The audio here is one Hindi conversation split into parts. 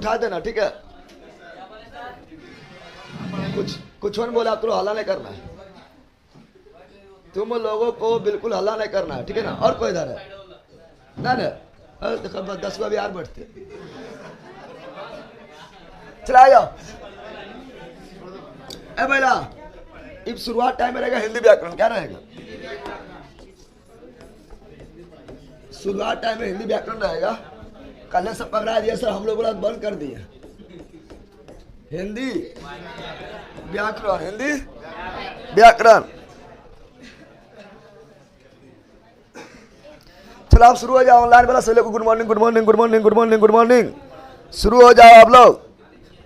उठा देना, ठीक है। कुछ नहीं बोला, आप तो हल्ला नहीं करना है, तुम लोगों को बिल्कुल हल्ला नहीं करना है, ठीक है ना। और कोई इधर है ना? देखो 10 को यार बैठते, चला जाओ। ए बेला, अब शुरुआत टाइम में रहेगा हिंदी व्याकरण, क्या रहेगा? शुरुआत टाइम में हिंदी व्याकरण रहेगा। कल सब पकड़ा दिया सर, हम लोग बंद कर दिए हिंदी व्याकरण, हिंदी व्याकरण। चलो आप शुरू हो जाओ। ऑनलाइन वाला सभी लोग good morning, good morning, good morning, good morning, good morning. शुरू हो जाओ आप लोग।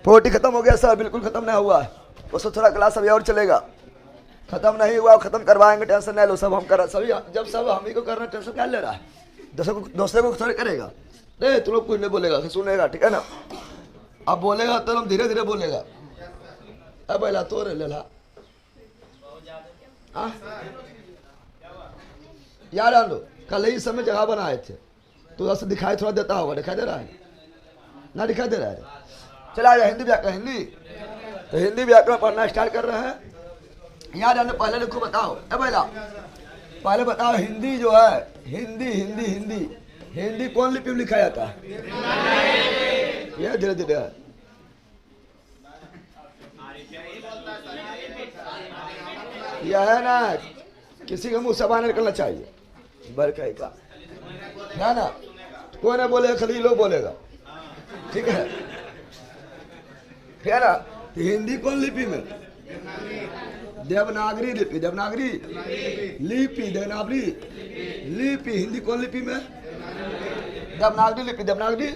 पोटी खत्म हो गया सर? बिल्कुल खत्म नहीं हुआ है, उसको थोड़ा क्लास अभी और चलेगा। खत्म नहीं हुआ, खत्म करवाएंगे, टेंशन नहीं लो। सब हम कर सभी, जब सब हम ही को करना, टेंशन क्या ले रहा है? दूसरे को थोड़े करेगा। नहीं, तुम लोग कुछ नहीं बोलेगा, सुनेगा, ठीक है ना। अब बोलेगा तो हम धीरे धीरे बोलेगा। अब बेला तो ले ला यार आंदो, कल ही समय जगह बनाए थे तो ऐसे दिखाई थोड़ा देता होगा, दिखाई दे रहा है ना? दिखाई दे रहा है। चला जाए हिंदी व्याकरण, हिंदी। तो हिंदी व्याकरण पढ़ना स्टार्ट कर रहे हैं। यार आंदो, पहले लिखो, बताओ। ए बेला पहले बताओ, हिंदी जो है, हिंदी हिंदी हिंदी हिंदी कौन लिपि में लिखा जाता है? ये धीरे धीरे है। यह है ना, किसी का मुंह से बाहर निकलना चाहिए, बरकई का ना। कोई ना बोलेगा, खाली लोग बोलेगा, ठीक है ना। तो हिंदी कौन लिपि में? देवनागरी लिपि, देवनागरी लिपि, देवनागरी लिपि। हिंदी कौन लिपि में? देवनागरी लिपि, देवनागरी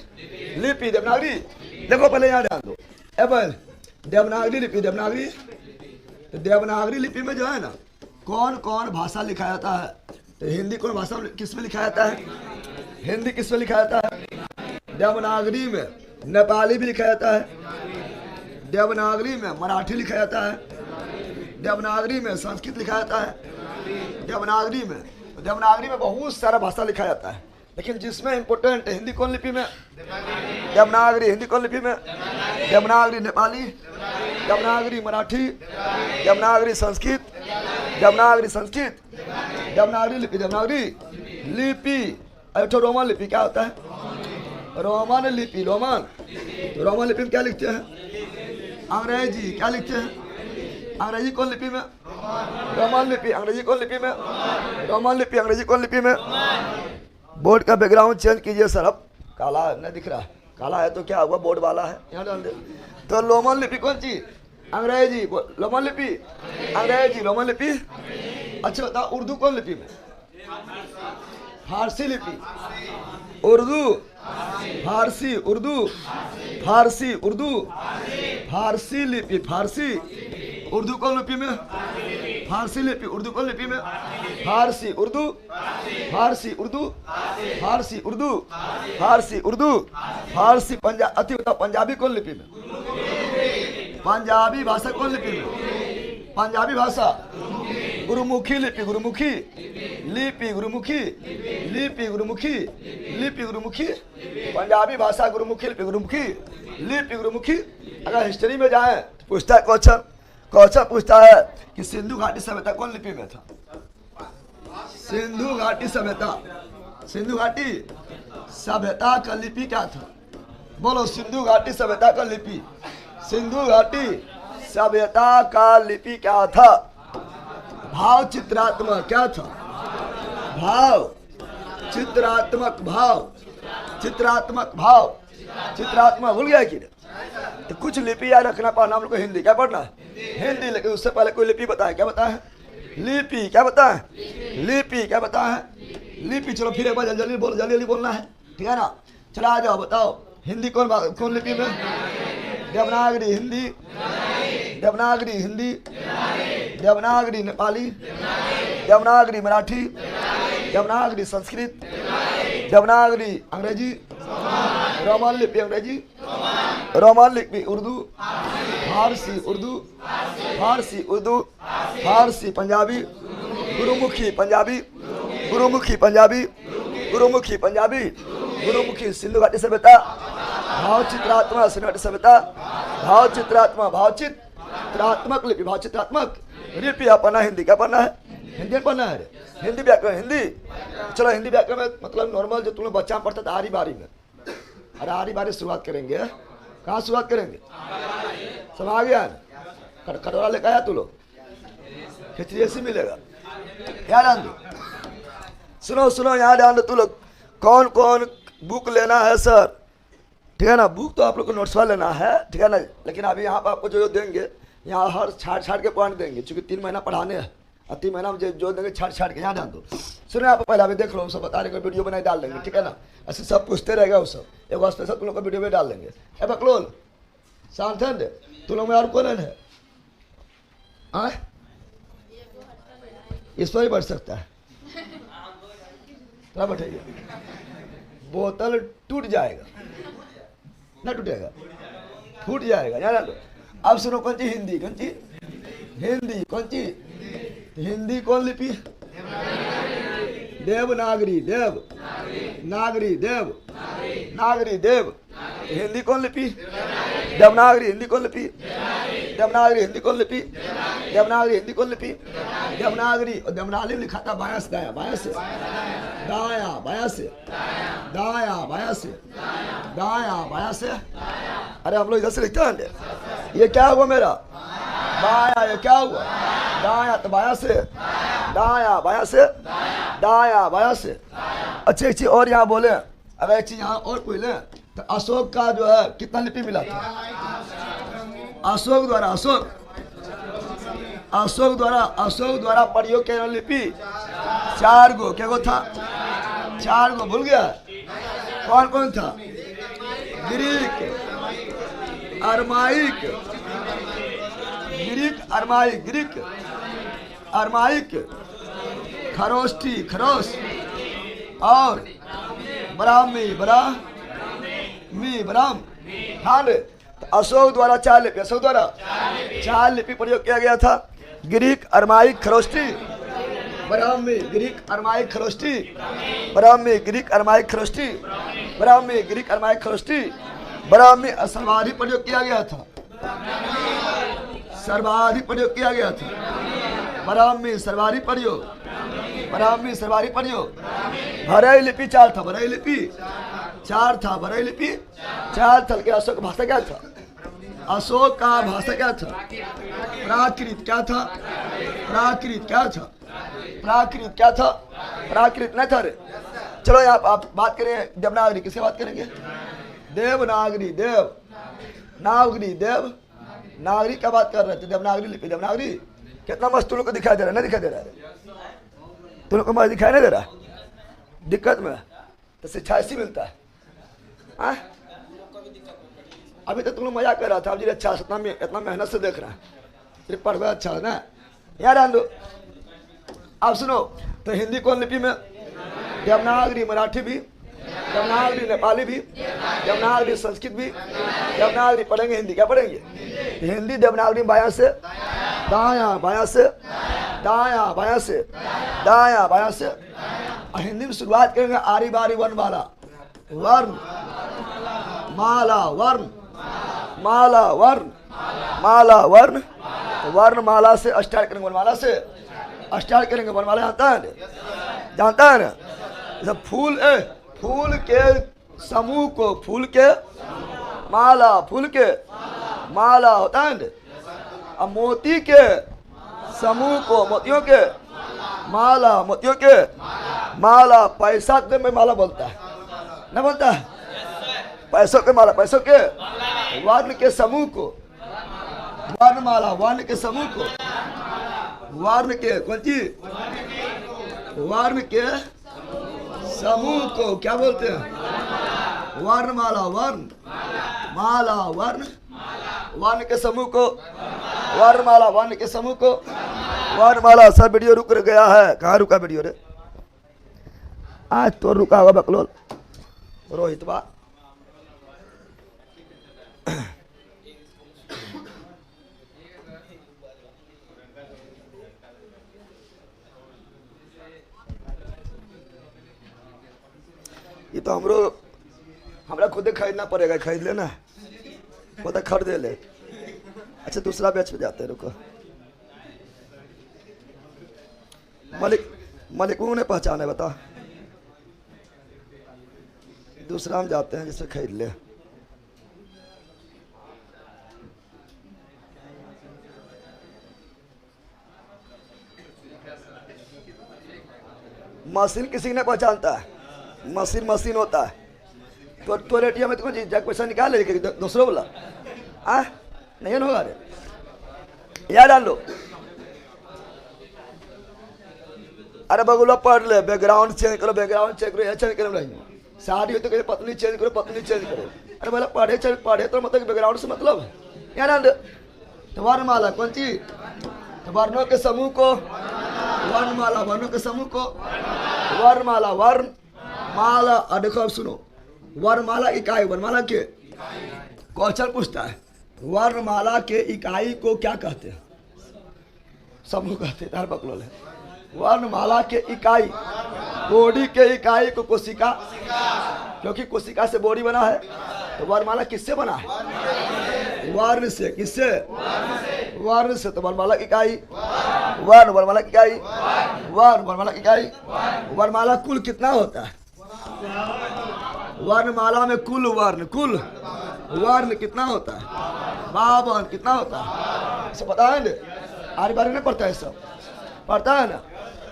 लिपि, देवनागरी। देखो पहले यहाँ ध्यान दो। एबल देवनागरी लिपि, देवनागरी। तो देवनागरी लिपि में जो है ना, कौन कौन भाषा लिखा जाता है? तो हिंदी कौन भाषा किस में लिखा जाता है? हिंदी किस में लिखा जाता है? देवनागरी में नेपाली भी लिखा जाता है, देवनागरी में मराठी लिखा जाता है, देवनागरी में संस्कृत लिखा जाता है, देवनागरी में बहुत सारा भाषा लिखा जाता है। लेकिन जिसमें इम्पोर्टेंट है, हिंदी कौन लिपि में? देवनागरी। हिंदी कौन लिपि में? देवनागरी नेपाली, देवनागरी मराठी, देवनागरी संस्कृत, देवनागरी संस्कृत, देवनागरी लिपि, देवनागरी लिपि। तो रोमन लिपि क्या होता है? रोमन लिपि, रोमन। तो रोमन लिपि में क्या लिखते हैं? अंग्रेजी। क्या लिखते हैं? अंग्रेजी कौन लिपि में? रोमन लिपि। अंग्रेजी कौन लिपि में? रोमन लिपि। अंग्रेजी कौन लिपि में? बोर्ड का बैकग्राउंड चेंज कीजिए सर, अब काला नहीं दिख रहा है। काला है तो क्या हुआ, बोर्ड वाला है, यहाँ डाल दे। तो रोमन लिपि कौन सी? अंग्रेजी। रोमन लिपि अंग्रेजी, रोमन लिपि। अच्छा बताओ, उर्दू कौन लिपि में? फारसी लिपि। उर्दू, फारसी, उर्दू, फारसी, उर्दू, फारसी लिपि, फारसी। उर्दू कौन लिपि में? फारसी लिपि। उर्दू कौन लिपि में? फारसी, उर्दू, फारसी, उर्दू, फारसी, उर्दू, फारसी, उर्दू, फारसी। अति बताओ, पंजाबी कौन लिपि में? पंजाबी भाषा कौन लिपि में? पंजाबी भाषा गुरुमुखी लिपि, गुरुमुखी लिपि, गुरुमुखी लिपि, गुरुमुखी लिपि, गुरुमुखी। पंजाबी भाषा गुरुमुखी लिपि, गुरुमुखी लिपि, गुरुमुखी। अगर हिस्ट्री में जाए तो पूछता है क्वेश्चन पूछता है कि सिंधु घाटी सभ्यता कौन लिपि में था? सिंधु घाटी सभ्यता, सिंधु घाटी सभ्यता का लिपि क्या था? बोलो, सिंधु घाटी सभ्यता का लिपि, सिंधु घाटी सभ्यता का लिपि क्या था? भाव चित्रात्मक क्या था? भाव चित्रात्मक, भाव चित्रात्मक, भाव चित्रात्मक। भूल गया कि तो कुछ लिपि याद रखना पड़ना हम लोग को। हिंदी क्या पढ़ना है? हिंदी। लेकिन उससे पहले कोई लिपि बताए, क्या बताए? लिपि। क्या बताए? लिपि। क्या बताए? लिपि। चलो फिर एक बार जल्दी बोल, जल्दी बोलना है, ठीक है ना। चला आ जाओ, बताओ हिंदी कौन लिपि में? देवनागरी हिंदी, देवनागरी हिंदी, देवनागरी नेपाली, देवनागरी मराठी, देवनागरी संस्कृत, देवनागरी अंग्रेजी, रोमन लिपि अंग्रेजी, रोमन लिपि उर्दू, फारसी उर्दू, फारसी उर्दू, फारसी पंजाबी, गुरुमुखी पंजाबी, गुरुमुखी पंजाबी, गुरुमुखी पंजाबी, गुरुमुखी सिंधु घाटी सभ्यता, भाव चित्रात्मा सिनट सभ्यता भाव चित्रात्मा भाव चित्रात्मक लिपि भाव चित्रात्मक लिपि अपना हिंदी क्या पढ़ना है? हिंदी पढ़ना है। हिंदी व्याकरण हिंदी। चलो हिंदी व्याकरण में मतलब नॉर्मल जो तुम लोग बच्चा पढ़ता था आरी बारी में, अरे आरी बारी शुरुआत करेंगे। कहाँ शुरुआत करेंगे? सब आ गया ना? कटोरा लेकर आया तू लोग? खिचड़ी ऐसी मिलेगा। याद आन दो, सुनो सुनो याद आन दो तू लोग। कौन कौन बुक लेना है सर? ठीक है ना, बुक तो आप लोग को नोट्स वाला लेना है, ठीक है ना। लेकिन अभी यहाँ पर आपको जो देंगे, यहाँ हर छाट के पॉइंट देंगे, चूंकि 3 महीना पढ़ाने हैं और 3 महीना में जो देंगे छाट के। यहाँ ध्यान दो, सुनो आप पहले अभी देख लो, सब बता रहे वीडियो बनाए डाल देंगे, ठीक है ना। ऐसे सब पूछते रहेगा वो सब, एक स्पेशल तुम लोग का वीडियो में डाल देंगे। ए बकलोल शांत तुम लोग में और कौन है? इस पर ही बढ़ सकता है, थोड़ा बैठाइए। बोतल टूट जाएगा ना? टूटेगा, फूट जाएगा। याद लो। अब सुनो कौन सी हिंदी? कौन सी हिंदी? कौन सी हिंदी? कौन लिपि? देवनागरी। देव नागरी देव नागरी देव। हिंदी कौन लिपि? देवनागरी। हिंदी कौन लिपि? देवनागरी। हिंदी कौन लिपि? देवनागरी। हिंदी कौन लिपि? देवनागरी। और देवनागरी लिखा था बायां से दाया, बायां से दाया, बायां से दाया, बायां से दाया, बायां से। अरे हम लोग इधर से लिखते हैं। ये क्या हुआ मेरा? बाया। ये क्या हुआ? दाया। तो बायां से दाया, बायां से दाया, बायां से। अच्छी एक चीज और यहाँ बोले, अगर एक चीज यहाँ और बोले तो अशोक का जो है कितना लिपि मिला था? अशोक द्वारा अशोक द्वारा प्रयोग किया लिपि 4 गो। क्या गो था? 4 गो। भूल गया? कौन कौन था? Greek, Aramaic, Greek Aramaic, Kharosthi, खरोश और ब्राह्मी, हाँ। अशोक द्वारा 4 लिपि, अशोक द्वारा 4 लिपि प्रयोग किया गया था। Greek, Aramaic, Kharosthi, Brahmi, Greek, Aramaic, Kharosthi, Brahmi, Greek, Aramaic, Kharosthi, Brahmi, Greek, Aramaic, Kharosthi, Brahmi. सर्वाधिक प्रयोग किया गया था, सर्वाधिक प्रयोग किया गया था। ब्राह्मी सर्वाधिक प्रयोग, ब्राह्मी सर्वाधिक प्रयोग। भरई लिपि 4 था, भरई लिपि 4 था, भरई लिपि 4 था। कि अशोक भाषा क्या था? अशोक का भाषा क्या था? प्राकृत। क्या था? प्राकृत। क्या था? प्राकृत। क्या था? प्राकृत नहीं था रे। चलो आप बात करें देवनागरी। किससे बात करेंगे? देवनागरी। देव नागरी, देव नागरी क्या बात कर रहे थे? देवनागरी लिपि, देवनागरी। कितना मस्त तुम लोग को दिखाई दे रहा है? नहीं दिखाई दे रहा है? तुम लोग को मस्त दिखाई नहीं दे रहा? दिक्कत में तो शिक्षा ऐसी मिलता है। अभी तक तुम लोग मजा कर रहा था, अब जी अच्छा इतना मेहनत से देख रहा है, सिर्फ पढ़ अच्छा है ना। याद आन दो। अब सुनो, तो हिंदी कौन लिपि में? देवनागरी। मराठी भी, देवनागरी नेपाली भी, देवनागरी संस्कृत भी, देवनागरी पढ़ेंगे। हिंदी क्या पढ़ेंगे? हिंदी देवनागरी बायां से दायां, बायां से दायां, बायां से दायां, बायां से। और हिंदी में शुरुआत करेंगे आरी बारी वर्ण वाला, वर्ण माला, वर्ण माला, वर्ण माला, वर्ण वर्णमाला से स्टार्ट करेंगे, वर्णमाला से स्टार्ट करेंगे। वर्णमाला जानता है ना? जैसे फूल के समूह को फूल के माला, फूल के माला होता है। अब मोती के समूह को मोतियों के माला, मोतियों के माला। पैसा में माला बोलता है ना? बोलता है पैसों के माला, पैसों के वर्ण के समूह को वर्णमाला, वर्ण के समूह को, वर्ण के कौन सी? वर्ण के समूह को क्या बोलते हैं? वर्णमाला, वर्ण माला, वर्ण के समूह को वर्णमाला, वर्ण के समूह को वर्णमाला। सब वीडियो रुक गया है। कहाँ रुका वीडियो रे? आज तो रुका होगा बकलोल रोहित बा। ये तो हमरा खुद खरीदना पड़ेगा, खरीद लेना, वो तो खरीदे ले। अच्छा दूसरा बैच पे जाते हैं, रुको। मलिक को ने पहचाने बता, दूसरा हम जाते हैं जिससे खरीद ले। मशीन किसी ने पहचानता है, मशीन होता है। तो रेटिया में तुमको जग पैसा निकाल ले दूसरों बोला नहीं होगा। अरे यार डाल लो। अरे बगुला पढ़ ले, बैकग्राउंड चेंज करो, बैकग्राउंड चेंज करो, चेंज करो नहीं। साड़ी हो तो कहीं पतली चेंज करो, पतली चेंज करो। अरे बोला पढ़े तो मतलब बैकग्राउंड से मतलब यार डाल। तो वर्णमाला कौन चीज? तो वर्णों के समूह को वर्णमाला, वर्णों के समूह को वर्णमाला, वर्णमाला। और देखो अब सुनो, वर्णमाला इकाई, वर्णमाला के क्वेश्चन पूछता है, वर्णमाला के इकाई को क्या कहते हैं? समूह कहते हैं। पकड़ो ले, वर्णमाला के इकाई, बॉडी के इकाई को कोशिका, क्योंकि कोशिका से बॉडी बना है। तो वर्णमाला किससे बना है? वर्ण से। किससे? वर्ण से। तो वर्णमाला की इकाई वर्ण, वर्णमाला की इकाई वर्ण, वर्णमाला की इकाई। वर्णमाला कुल कितना होता है? वर्णमाला में कुल वर्ण कितना होता है? 52। कितना होता है? इसे पता है ना? आरे बारे में पढ़ता है, सब पढ़ता है ना?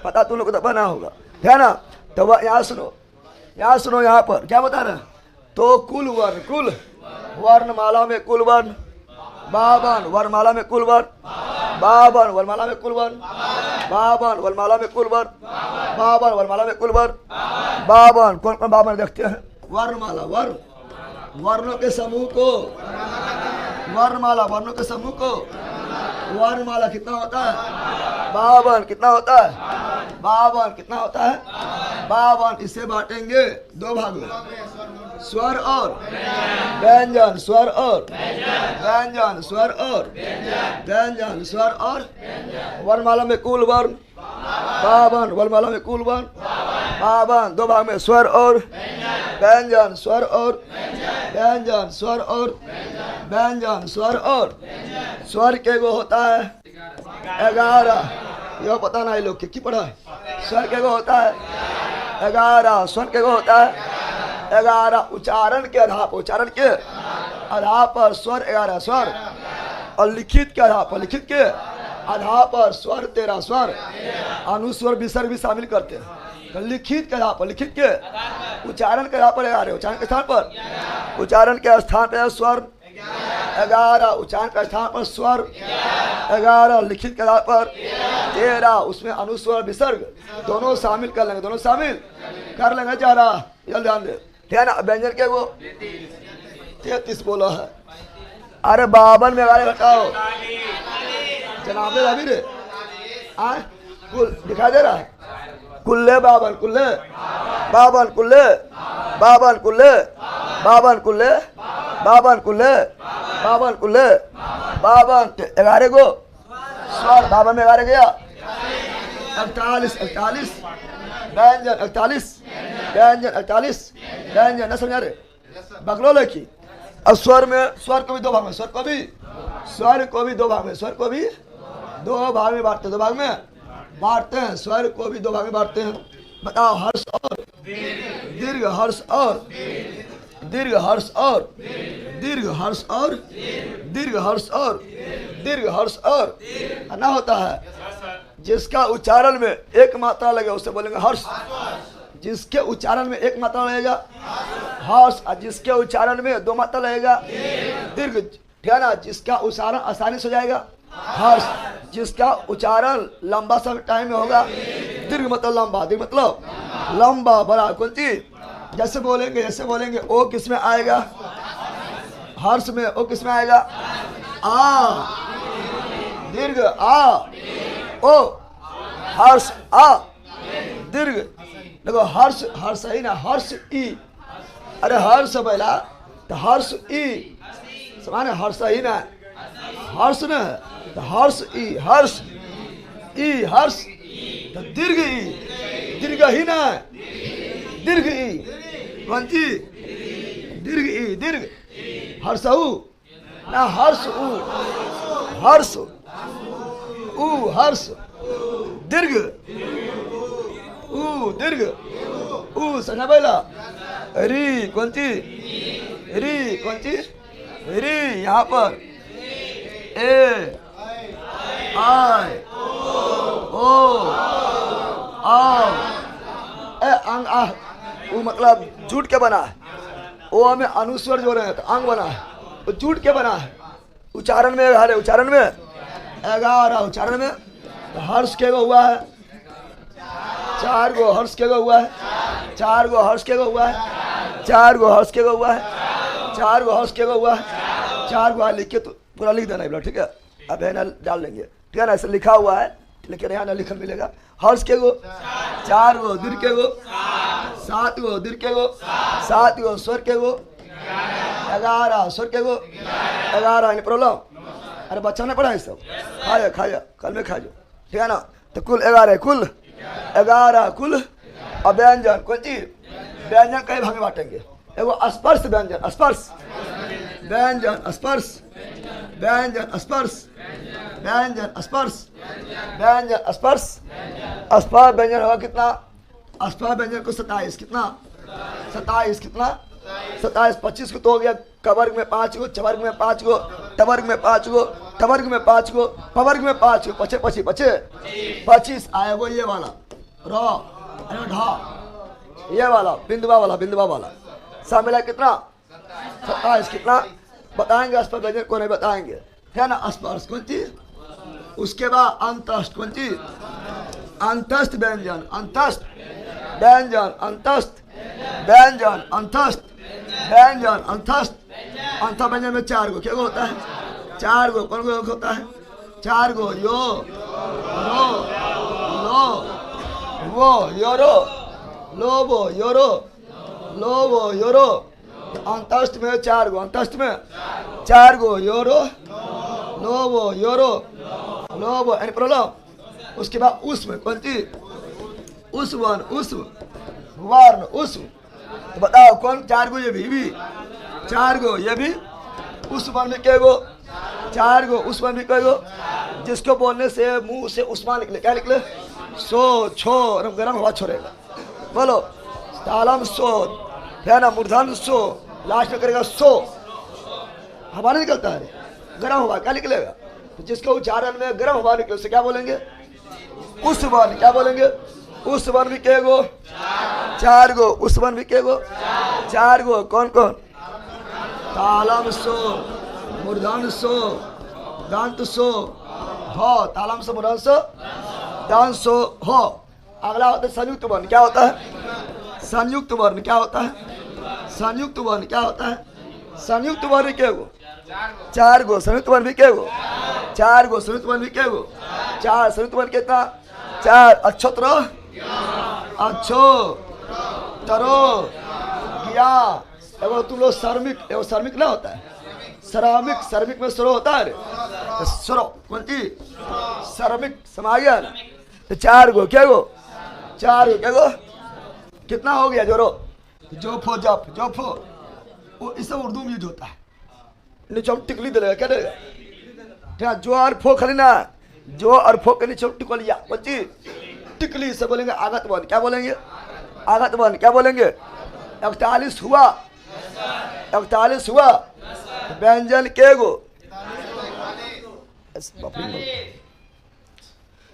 पता तुम लोग को तो बना होगा, है ना? तो यहाँ सुनो, यहाँ पर क्या बता रहे हैं? तो कुल वर्णमाला में कुल वर्ण 52, वर्णमाला में कुल वर्ण 52, वर्णमाला में कुल वर्ण 52, वर्णमाला में कुल वर्ण 52, वर्णमाला में कुल वर्ण 52। कौन 52 देखते हैं? वर्णमाला, वर्णों के समूह को वर्णमाला, वर्णों के समूह को वर्णमाला कितना होता है? 52। कितना होता है? 52। कितना होता है? 52। इसे बांटेंगे दो भाग में, स्वर और व्यंजन, स्वर और व्यंजन, स्वर और व्यंजन, स्वर और। वर्णमाला में कुल वर्ण 52, वर्णमाला में कुल वर्ण 52, दो भाग में, स्वर और व्यंजन, स्वर और व्यंजन, स्वर और व्यंजन, स्वर और। स्वर के गो होता है 11। यह पता नहीं लोग की पढ़ा है। स्वर के गो होता है 11, स्वर के गो होता है 11। उच्चारण के आधार पर, उच्चारण के आधार पर स्वर 11 स्वर, और लिखित के आधार पर, लिखित के आधार पर स्वर 13 स्वर। अनुस्वर विसर्ग भी शामिल करते हैं। तो लिखित के आधार पर, लिखित के उच्चारण के आधार पर 11, उच्चारण के स्थान पर, उच्चारण के स्थान पर स्वर 11, उच्चारण के स्थान पर स्वर 11, लिखित के आधार पर 13। उसमें अनुस्वर विसर्ग दोनों शामिल कर लेंगे, दोनों शामिल कर लेंगे। जा रहा ध्यान दे, ध्यान। व्यंजन के वो 33 बोला है। अरे 52 में 11 घटाओ, जनाबे रवि रे कुल दिखाई दे रहा है। कुल्ले 52, कुल्ले 52, कुल्ले 52, कुल्ले 52, कुल्ले 52, कुल्ले 52, कुल्ले 52। 11 को स्वर 52 में 11 गया 48, 48 व्यंजन, 48 व्यंजन, 48 व्यंजन। न समझा रे? बगलो लिखी। अब स्वर में, स्वर को भी दो भाग में, स्वर को भी दो भाग में, स्वर को भी दो भाग में बांटते हैं, दो भाग में बांटते हैं। स्वर को भी दो भाग में बांटते हैं। बताओ, हर्ष और दीर्घ, हर्ष और दीर्घ, हर्ष और दीर्घ, हर्ष और दीर्घ, हर्ष और दीर्घ, हर्ष और ना होता है। जिसका उच्चारण में एक मात्रा लगे उसे बोलेंगे हर्ष। जिसके उच्चारण में एक मात्रा लगेगा हर्ष, और जिसके उच्चारण में दो मात्रा लगेगा दीर्घ। ठीक है ना? जिसका उच्चारण आसानी से हो जाएगा हर्ष, जिसका उच्चारण लंबा समय टाइम में होगा दीर्घ मतलब लंबा, दीर्घ मतलब लंबा, बड़ा। कौन चीज? जैसे बोलेंगे ओ किस में आएगा? हर्ष में। ओ किस में आएगा? आ, दीर्घ आ, ओ, हर्ष आ, दीर्घ। देखो हर्ष, हर्ष ही ना, हर्ष ई। अरे हर्ष बोला तो हर्ष ई समान, हर्ष ही ना, हर्ष न, तो हर्ष ई, हर्ष ई, हर्ष तो दीर्घ ई, दीर्घ ही ना, दीर्घ ई। कौन सी? दीर्घ ई दीर्घ हर्षऊ ना हर्ष ऊ हर्ष ऊ हर्ष दीर्घ ऊ दीर्घ ऊ सना बैला री कोणती री यहाँ पर ए आई ओ ए अंग आ वो मतलब जूट के बना है, वो हमें अनुस्वर जो रहे तो अंग बना है, वो जूट के बना है। उच्चारण में 11 उच्चारण में 11 उच्चारण में तो हर्ष के हुआ है 4 गो हर्ष के हुआ है 4 गो हर्ष के हुआ है 4 गो हर्ष के हुआ है 4 गो हर्ष के हुआ है 4 गो लिख के तो पूरा लिख देना है, ठीक है। अब है ना डाल लेंगे, ठीक है ना, ऐसे लिखा हुआ है लेकिन यहाँ ना लिखा मिलेगा। हर्ष के गो 4 गो दीर्घ के गो 7 गो दीर्घ के गो 7 गो स्वर के गो 11 स्वर के गो 11 इन प्रॉब्लम। अरे बच्चा ने पढ़ा है सब, खाया कल में खा जो, ठीक है ना। तो कुल 11 कुल 11 कुल। और व्यंजन कौन चीज व्यंजन कई भाग में बांटेंगे। एगो स्पर्श व्यंजन स्पर्श व्यंजन स्पर्श व्यंजन स्पर्श व्यंजन स्पर्श व्यंजन स्पर्श स्पर्श व्यंजन होगा कितना? स्पर्श व्यंजन को 27 कितना 27 कितना 27 25 को तो हो गया। कवर्ग में 5 गो चवर्ग में 5 गो टवर्ग में 5 गो टवर्ग में 5 गो पवर्ग में 5 गो पचे 25 आया वो ये वाला ढा ये वाला बिंदुआ वाला सब मिला कितना 27 कितना बताएंगे। स्पर्श व्यंजन को नहीं बताएंगे, है ना। स्पर्श कौन चीज, उसके बाद अंतस्थ कौन चीज अंतस्थ व्यंजन अंतस्थ व्यंजन अंतस्थ व्यंजन अंतस्थ व्यंजन अंतस्थ अंत व्यंजन में 4 गो क्या गो होता है 4 गो कौन गो होता है 4 गो यो रो लो वो योरो लोबो योरो लोबो योरो। अंतस्थ में 4 गो अंतस्थ में 4 गो योरो लोबो योरो लोबो एनी प्रॉब्लम। उसके बाद उष्म कौन चीज उष्वन उष्म वर्ण उष्म। तो बताओ कौन 4 गो ये भी 4 गो ये भी उष्मन में क्या गो 4 गो उष्मन भी क्या गो। जिसको बोलने से मुंह से उष्मा निकले क्या निकले सो छो गर्म हवा छोड़ेगा। बोलो तालम सो है ना मूर्धन सो लास्ट में करेगा सो हवा नहीं निकलता है गर्म हवा क्या निकलेगा। तो जिसको उच्चारण में गर्म हवा निकले उसे क्या बोलेंगे उस वन क्या बोलेंगे उस वन भी के गो 4 गो उस वन भी के गो 4 गो कौन कौन तालम सो मूर्धन सो दांत सो हो तालम सो मूर्धन सो दांत सो हो। अगला होता है संयुक्त वर्ण क्या होता है संयुक्त वर्ण क्या होता है संयुक्त वर्ण क्या होता है संयुक्त वर्ण के गो 4 गो संयुक्त वर्ण भी के गो 4 गो संयुक्त वर्ण भी के गो 4 संयुक्त वर्ण कितना 4 अक्षोत्र अच्छो तरो गिया। एगो तुम लोग श्रमिक ना होता है श्रमिक में स्वरो होता है स्वरो कौन सी श्रमिक समागम। तो 4 गो क्या गो 4 गो क्या गो कितना हो गया जोरो जोफो जोफो वो इस सब उर्दू में यूज होता है। नीचे टिकली दे क्या देगा जो और फो खाली ना जो और फो के नीचे टिकलिया बच्ची टिकली से बोलेंगे आगत वन क्या बोलेंगे आगत वन क्या बोलेंगे 41 हुआ 41 हुआ व्यंजन के गो।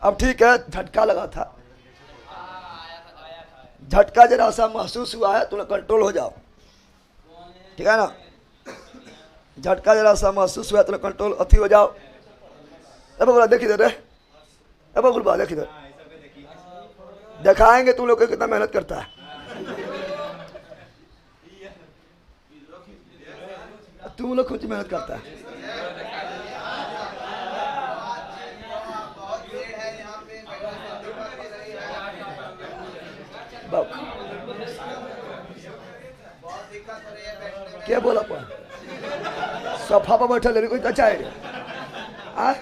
अब ठीक है झटका लगा था झटका जरा सा महसूस हुआ है तुम कंट्रोल हो जाओ, ठीक है ना। झटका जरा सा महसूस हुआ तुम कंट्रोल अथी हो जाओ। अब बोला देखी दे रहे अब बोल देखी दे दिखाएंगे तुम लोग को कितना मेहनत करता है। तुम लोग कुछ मेहनत करता है क्या बोला सफा पर बैठल है कोई अच्छा है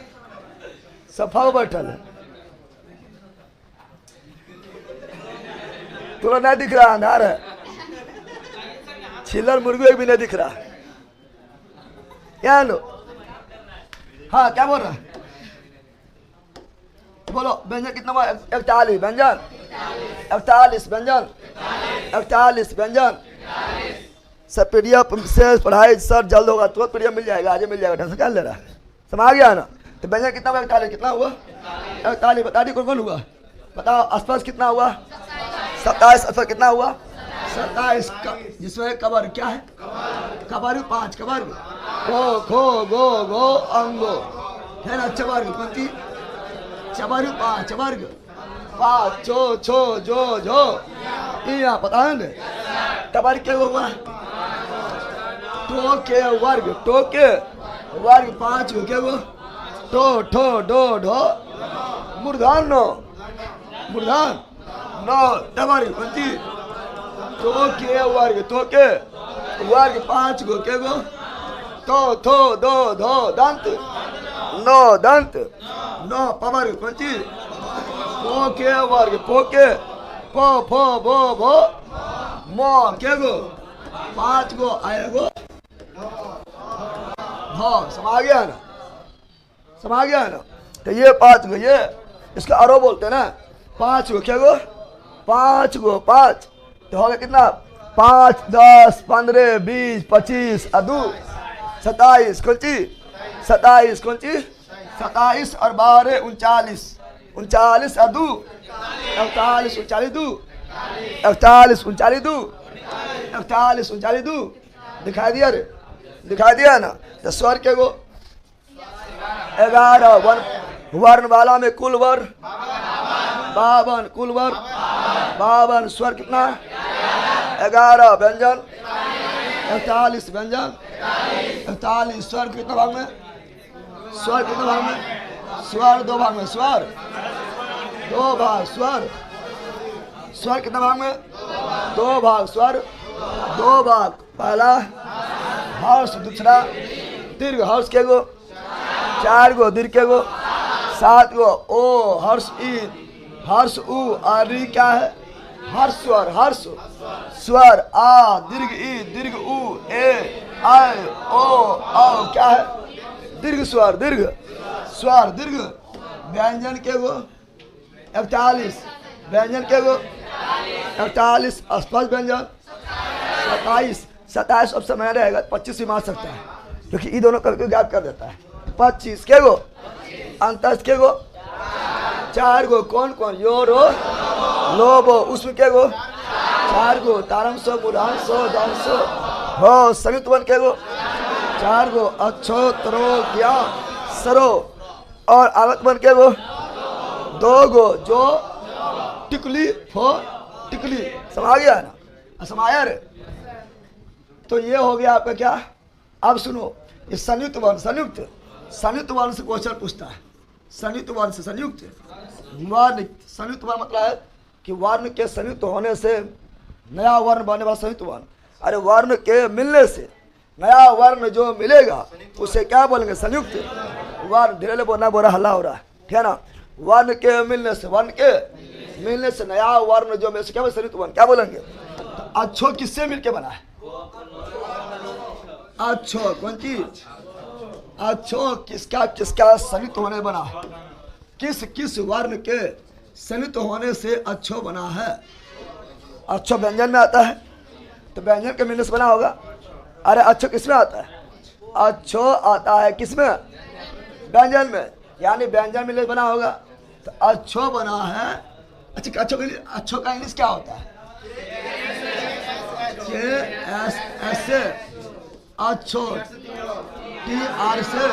सफा पर बैठल है तुला नहीं दिख रहा अंधार है छिलर मुर्गी एक भी नहीं दिख रहा। यहाँ लो। हाँ क्या बोल रहा है? बोलो व्यंजन कितना हुआ? 41 व्यंजन, 41 व्यंजन, 41 व्यंजन। सब पीडीएफ से पढ़ाई सर जल्द होगा तो पीडीएफ मिल जाएगा, आज मिल जाएगा। ढंग से क्या ले रहा है? समझ गया ना? तो व्यंजन कितना हुआ? 41। कितना हुआ? 41। बता दी कौन कौन हुआ? बताओ। आसपास कितना हुआ? 27। आसपास कितना हुआ? 27। जिसमें कबर क्या है? कबर 5 कबर को खो गो गो अंगो है ना। चवर्ग कौन सी? चवर्ग 5 चवर्ग 5 छो छो जो जो यहाँ पता है ना। टबर के हुआ? टो के वर्ग, टो के वर्ग 5 को क्या हुआ? टो ठो डो ढो मूर्धान 9 मूर्धान 9 टबर कौन सी? तो के वर्ग, तो के वर्ग 5 को के गो? तो थो दो धो दंत 9 दंत 9 पवर कौन सी? पो के वर्ग, पो के पो फो बो भो मो के गो? 5 गो आएगो हाँ। समझ गया ना? समझ गया ना? तो ये 5 गो, ये इसका आरो बोलते हैं ना। 5 गो क्या गो? 5 गो 5 तो हो गया कितना? 5 10 15 20 25 अदू 27 कौन सी? 27 कौन सी? 27 और 12 39 39 अदू 41 39 दू 41 39 दू 41 39 दू। दिखाई दिया रे? दिखाई दिया ना? तो स्वर के गो 11 वर्ण वाला में कुल वर्ण 52 कुल वर्ण 52 स्वर कितना? 11 व्यंजन 41 व्यंजन 41 स्वर कितना भाग में? स्वर कितना भाग में? स्वर 2 भाग में। स्वर 2 भाग स्वर। स्वर कितना भाग में? 2 भाग स्वर 2 भाग। पहला हर्ष, दूसरा दीर्घ। हर्ष के गो 4 गो, दीर्घ के गो 7 गो। ओ हर्ष ई हर्ष उ और री क्या है? हर्ष स्वर। हर्ष स्वर आ दीर्घ ई दीर्घ उ ए आय ओ औ क्या है? दीर्घ स्वर। दीर्घ स्वर दीर्घ। व्यंजन के गो 41 व्यंजन के गो 41 अस्पष्ट व्यंजन 27 27 अब समय रहेगा 25 भी मार सकता है क्योंकि ये दोनों कभी गैप कर देता है। 25 के गो अंतस के गो 4 गो। कौन कौन? यो रो लो बो। उसमें के गो 4 गो। तारम सो बुढ़ान सो दान सो हो संयुक्त वन के गो 4 गो। अच्छो तरो ज्ञा सरो और आवत वन के गो 2 गो। जो टिकली फो टिकली। समझ गया ना? समाया रे? तो ये हो गया आपका क्या? अब सुनो ये संयुक्त वर्ण। संयुक्त वर्ण से क्वेश्चन पूछता है। संयुक्त वर्ण से संयुक्त वर्ण। संयुक्त वर्ण मतलब है कि वर्ण के संयुक्त होने से नया वर्ण बनने वाला संयुक्त वर्ण। अरे वर्ण के मिलने से नया वर्ण जो मिलेगा उसे क्या बोलेंगे? संयुक्त वर्ण। धीरे बोलना, बोरा हल्ला हो रहा है, ठीक है ना? वर्ण के मिलने से, वर्ण के मिलने से नया वर्ण जो मिले क्या बोले? संयुक्त वर्ण। क्या बोलेंगे? तो अच्छो किससे मिलके बना है? अच्छो कौन चीज? अच्छो किसका किसका संयुक्त होने बना है? किस किस वर्ण के संयुक्त होने से अच्छो बना है? अच्छो व्यंजन में आता है तो व्यंजन के मिलने से बना होगा। अरे अच्छो किसमें आता है? अच्छो आता है किसमें? व्यंजन में। यानी व्यंजन मिलने से बना होगा तो अच्छो बना है। अच्छा अच्छो का इंग्लिश क्या होता है? ऐसे अच्छो TR से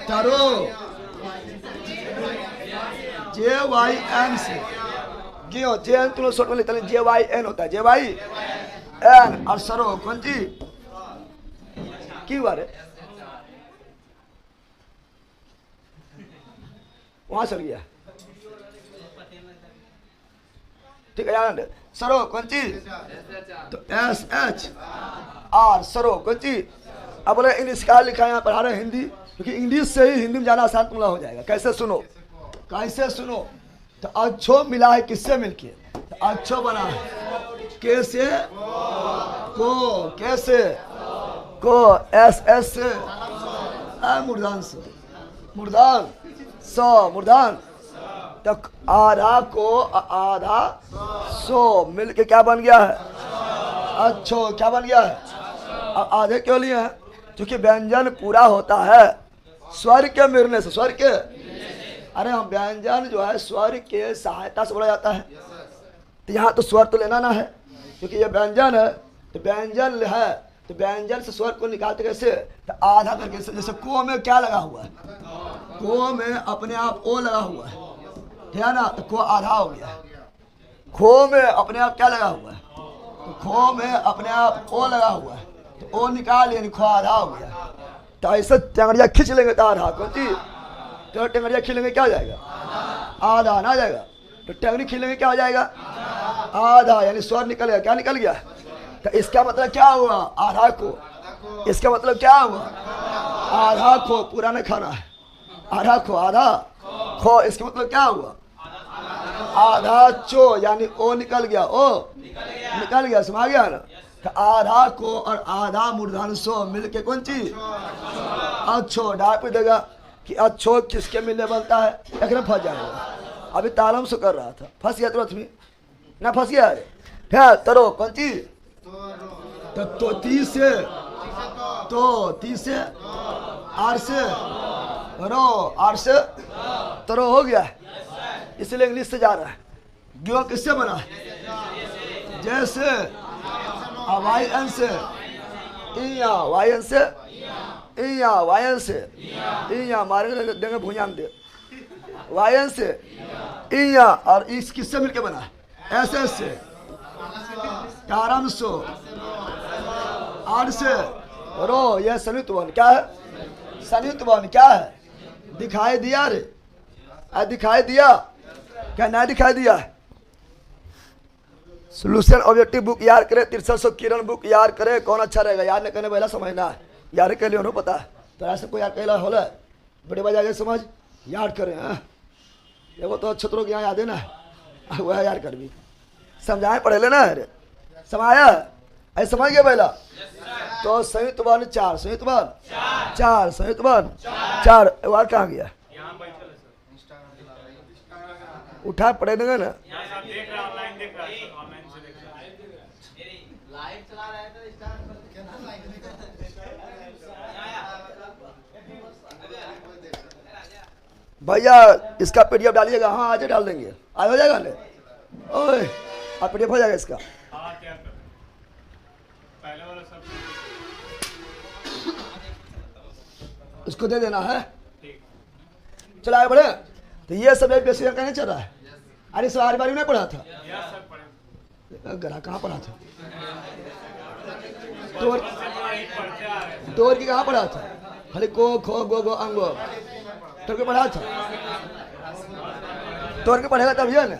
तरो JYN से जियो JN तुम लोग शॉर्ट में लेते हैं JYN होता है JYN और सरो कौन सी की बार है? वहां चल गया ठीक है यार। सरो कौन सी? तो SHR सरो कौन सी? अब बोले इंग्लिश का लिखा है यहाँ पढ़ा रहे हिंदी क्योंकि इंग्लिश से ही हिंदी में जाना आसान तुमला हो जाएगा। कैसे सुनो? कैसे सुनो? तो अच्छो मिला है किससे मिलके? तो अच्छो बना है कैसे? को कैसे को एस एस से मूर्धान से मूर्धान सो मूर्धान तक आधा को आधा सो मिलके क्या बन गया है? अच्छो क्या बन गया है? आधे क्यों लिए हैं? क्योंकि व्यंजन पूरा होता है स्वर के मिलने से। स्वर के अरे हम व्यंजन जो है स्वर के सहायता से बोला जाता है। तो यहाँ तो स्वर तो लेना ना है क्योंकि ये व्यंजन है। तो व्यंजन है तो व्यंजन से स्वर को निकालते कैसे? तो आधा करके जैसे को में क्या लगा हुआ है? को में अपने आप ओ लगा हुआ है, ठीक है ना? तो को आधा हो गया। खो में अपने आप क्या लगा हुआ है? तो खो में अपने आप ओ लगा हुआ है तो ओ निकाल यानी खो आधा हो गया। तो ऐसे टेंगड़िया खींच लेंगे तो आधा कौन चीज? तो टेंगड़िया खींचेंगे क्या हो जाएगा? आधा ना जाएगा। तो टेंगड़ी खींचेंगे क्या हो जाएगा? आधा यानी स्वर निकल गया। क्या निकल गया? तो इसका मतलब क्या हुआ? आधा को। इसका मतलब क्या हुआ? आधा को पूरा नहीं खाना है। आधा खो आधा खो इसका मतलब क्या हुआ? आधा चो यानी ओ निकल गया। ओ निकल गया, समझ गया ना? तो आधा को और आधा मूर्धन सो मिलके कौन चीज? अच्छो। डाक पे देगा कि अच्छो किसके मिलने बनता है? एक फंस जाएगा। अभी तालम से कर रहा था, फंस गया तुरंत में ना? फंस गया अरे क्या तरो कौन चीज? तो ती से तो ती से आर से रो आर से तरो हो गया। इसलिए इंग्लिश से जा रहा है। ग्यो किससे बना है? जैसे वाई एन से इया वाई एन से इया वाई एन से इया मारेंगे देंगे भुजान दे वाई एन से इया। और इस किससे मिलके बना है? ऐसे से कारम सो आर से रो। यह संयुक्त वन क्या है? संयुक्त वन क्या है? दिखाई दिया रे? दिखाई दिया क्या? नहीं दिखाई दिया। सोल्यूशन ऑब्जेक्टिव बुक याद करे, 6300 किरण बुक याद करे। कौन अच्छा रहेगा? याद नहीं करने पहला समझना है। याद के लिए उन्होंने पता है तो ऐसे कोई याद कहला होला बड़े बजा के समझ याद करें। हाँ देखो तो छत्रों के यहाँ याद है ना, वह याद कर भी समझाए पढ़े लेना है। समाया ऐसे समझ गया पहला? तो संयुक्त वन 4 संयुक्त वन 4 संयुक्त वन 4 वार कहाँ गया? उठा पढ़े देंगे ना। भैया इसका पीडीएफ डालिएगा। हाँ आज डाल देंगे, आज हो जाएगा ना? ओए आप पीडीएफ हो जाएगा इसका। उसको दे देना है। चलो आगे बढ़े। तो ये सब बेसिक कहने चल रहा है। अरे इस बारी नहीं पढ़ा था? गला कहाँ पढ़ा था? तोर की कहाँ पढ़ा था? खाली को खो गो गो अंगो तोर के पढ़ा था? तोर के पढ़ेगा तब ये ना।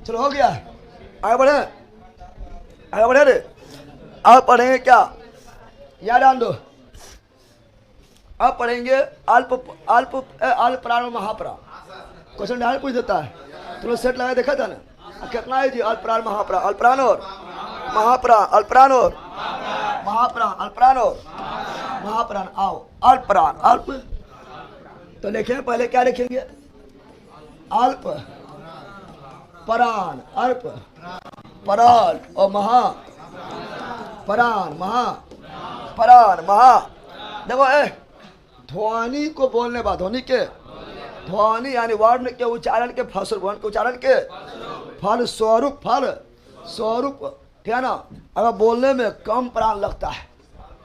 चलो हो गया, आगे बढ़े। आगे बढ़े रे। अब पढ़ेंगे क्या? याद आन दो। अब पढ़ेंगे अल्प अल्प अल्प प्राण महाप्राण। क्वेश्चन डाल पूछ देता है। तुम सेट लगा देखा था ना? कितना है जी? अल्प प्राण महाप्राण, अल्प प्राण और महाप्राण, अल्प प्राण और महाप्राण, अल्प प्राण और महाप्राण। आओ अल्प प्राण अल्प तो लिखेंगे। पहले क्या लिखेंगे? अल्प प्राण अल्प प्राण और महा प्राण महा प्राण महा। देखो ध्वनि को बोलने बाद ध्वनि के ध्वनि यानी वर्ण के उच्चारण के फलस्वरूप के उच्चारण के फल स्वरूप ठीक है ना? अगर बोलने में कम प्राण लगता है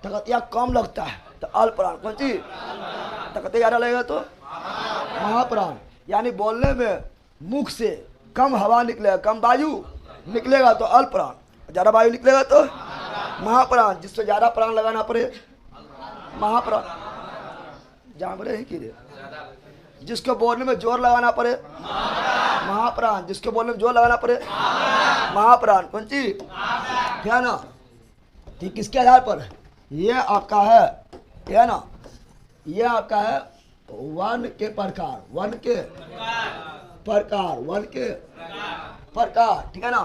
तकतिया कम लगता है तो अल्प प्राण। कौन चीज? तकतिया ज्यादा लगेगा तो महाप्राण। यानी बोलने में मुख से कम हवा निकलेगा, कम वायु निकलेगा तो अल्प प्राण। ज्यादा वायु निकलेगा तो महाप्राण। जिससे ज्यादा प्राण लगाना पड़े महाप्राण। जहाँ पड़े ही कीजिए। जिसको बोलने में जोर लगाना पड़े महाप्राण। जिसको बोलने में जोर लगाना पड़े महाप्राण। कौन चीज? क्या ना? ठीक किसके आधार पर? ये आपका है ठीक है ना। ये आपका है वन के प्रकार, वन के प्रकार, वन के प्रकार, ठीक है ना।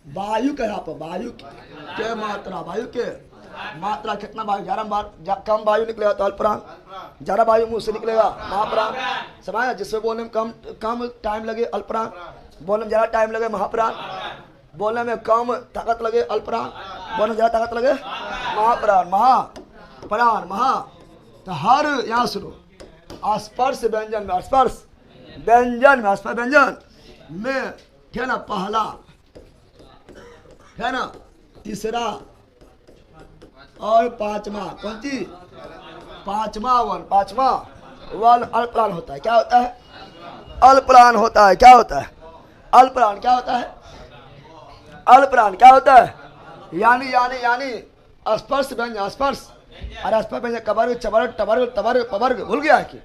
वायु का यहाँ पर वायु के मात्रा, वायु के मात्रा कितना वायु, कम वायु निकलेगा तो अल्पप्राण, ज्यादा वायु मुंह से निकलेगा महाप्राण, समझ। जिससे बोलने में कम टाइम लगे अल्पप्राण, बोलने में ज्यादा टाइम लगे महाप्राण, बोलने में कम ताकत लगे अल्पप्राण, बोलने में ज्यादा ताकत लगे महाप्राण, महाप्राण, महा। तो हर यहाँ सुनो, स्पर्श व्यंजन में, स्पर्श व्यंजन में, स्पर्श व्यंजन में, ठीक है ना, पहला है ना, तीसरा और पांचवा, कौन सी, पांचवा वन अल्पप्राण होता है। क्या होता है, अल्पप्राण होता है। क्या होता है, अल्पप्राण। क्या होता है, अल्पप्राण। क्या होता है, यानी यानी यानी स्पर्श व्यंजन, स्पर्श और स्पर्श व्यंजन कबर चबर टबर तबर पवर्ग भूल गया कि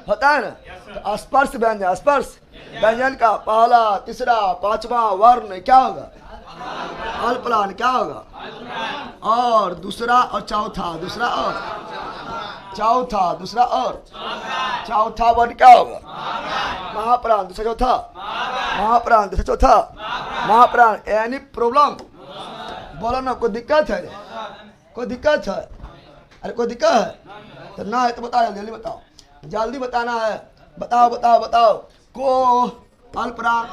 होता है ना। तो स्पर्श व्यंजन, स्पर्श व्यंजन का पहला, तीसरा, पांचवा वर्ण क्या होगा, अल्पप्राण। क्या होगा, और दूसरा और चौथा, दूसरा और चौथा, दूसरा और चौथा वर्ण क्या होगा, महाप्राण, दूसरा चौथा महाप्राण, दूसरा चौथा महाप्राण। एनी प्रॉब्लम, बोलो ना, कोई दिक्कत है, कोई दिक्कत है, अरे कोई दिक्कत है तो ना है तो बताओ, जल्दी बताओ, जल्दी बताना है, बताओ बताओ बताओ। को अल्पप्राण,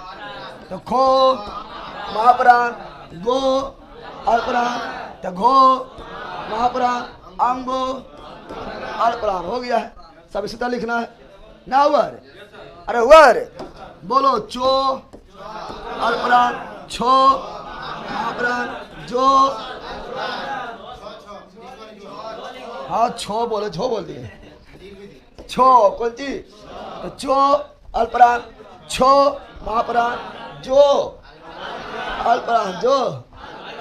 तो खो महाप्राण, गो अल्पप्राण, तो घो महाप्राण, अंगो अल्पप्राण। हो गया है, सब इसी तरह लिखना है ना। हुआ रे, अरे हुआ रे, बोलो। चो अल्पप्राण, छो महाप्राण, जो, हाँ छो बोले, छो बोल दिए, छो कौन सी, तो चो अल्पप्राण, छो महाप्राण, जो अल्पप्राण, जो